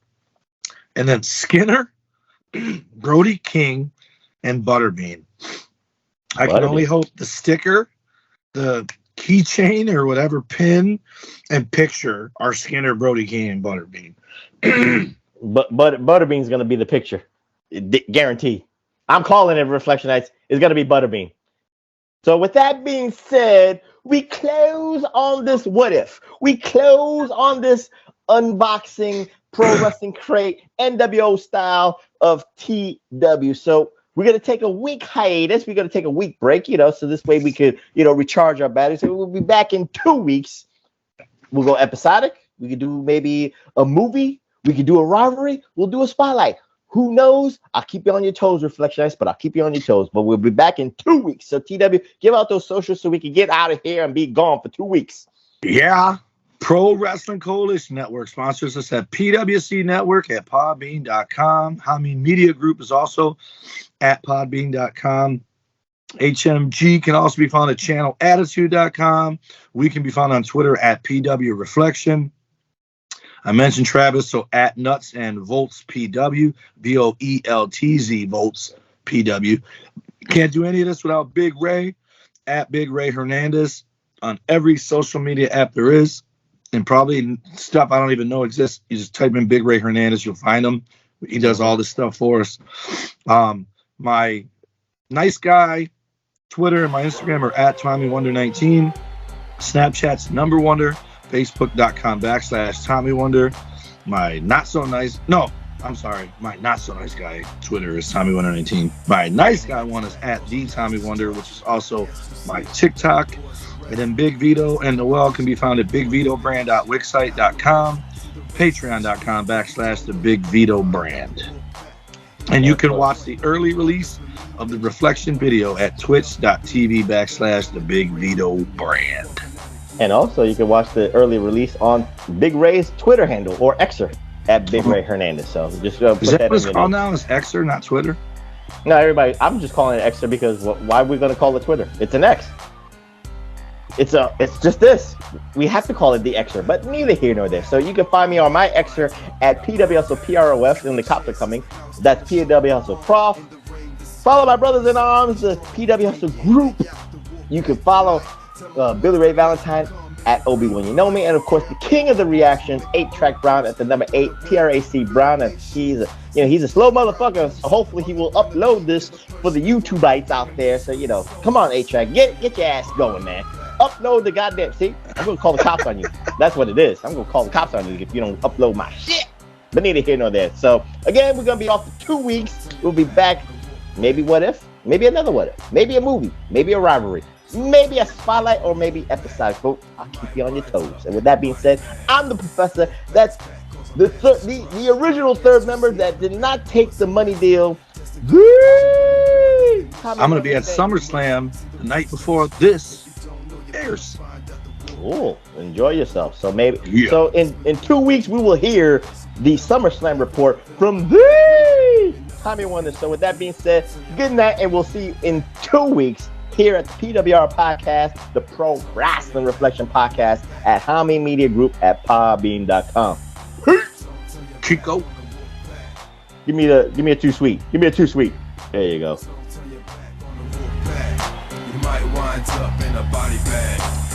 And then Skinner, Brody King, and Butterbean. I can only hope the sticker, the keychain or whatever pin and picture are Skinner, Brody King, and Butterbean. But Butterbean's going to be the picture. Guarantee. I'm calling it Reflection Nights. It's going to be Butterbean. So with that being said, we close on this what if. We close on this unboxing pro wrestling crate NWO style of TW. So we're going to take a week hiatus. We're going to take a week break, so this way we could, recharge our batteries. So we'll be back in 2 weeks. We'll go episodic. We could do maybe a movie. We could do a rivalry. We'll do a spotlight. Who knows? I'll keep you on your toes, Reflectionites, but I'll keep you on your toes. But we'll be back in 2 weeks. So, TW, give out those socials so we can get out of here and be gone for 2 weeks. Yeah. Pro Wrestling Coalition Network sponsors us at PWC Network at podbean.com. Hameen Media Group is also at podbean.com. HMG can also be found at channelattitude.com. We can be found on Twitter at PW Reflection. I mentioned Travis, so at Nuts and Volts PW, VOELTZ Volts PW. Can't do any of this without Big Ray, at Big Ray Hernandez, on every social media app there is, and probably stuff I don't even know exists. You just type in Big Ray Hernandez, you'll find him. He does all this stuff for us. My nice guy Twitter and my Instagram are at TommyWonder19. Snapchat's number Wonder. Facebook.com/Tommy Wonder. My not so nice guy Twitter is Tommy Wonder 19. My nice guy one is at the Tommy Wonder, which is also my TikTok. And then Big Vito and Noel can be found at bigvitobrand.wixsite.com, patreon.com/the Big Vito Brand. And you can watch the early release of the Reflection video at twitch.tv/the Big Vito Brand. And also, you can watch the early release on Big Ray's Twitter handle, or Xer, at Big Ray Hernandez. So just put is that that what it's in called now? Is Xer, not Twitter? No, everybody, I'm just calling it Xer because why are we going to call it Twitter? It's an X. It's just this. We have to call it the Xer, but neither here nor there. So you can find me on my Xer at PWHustlePROF, and the cops are coming. That's PWHustleProf. Follow my brothers in arms, the PW Hustle group. You can follow Billy Ray Valentine at Obi-Wan You Know Me, and of course the king of the reactions, 8-Track Brown at the number 8, TRAC Brown, and he's a slow motherfucker, so hopefully he will upload this for the YouTubeites out there. So come on, 8-Track, get your ass going, man. Upload the goddamn. See, I'm gonna call the cops on you. That's what it is. I'm gonna call the cops on you if you don't upload my shit. But neither here nor there. So again, we're gonna be off for 2 weeks. We'll be back. Maybe what if? Maybe another what if? Maybe a movie. Maybe a rivalry. Maybe a spotlight, or maybe episodic. But I'll keep you on your toes. And with that being said, I'm the professor. That's the original third member that did not take the money deal. I'm gonna be at SummerSlam the night before this airs. Oh, enjoy yourself. So maybe Yeah. in 2 weeks we will hear the SummerSlam report from the Tommy Wonder. So with that being said, good night, and we'll see you in 2 weeks here at the PWR podcast, the Pro Wrestling Reflection podcast at Hami Media Group at podbean.com. Chico. Give me a too sweet. Give me a too sweet. There you go. You might wind up in a body bag.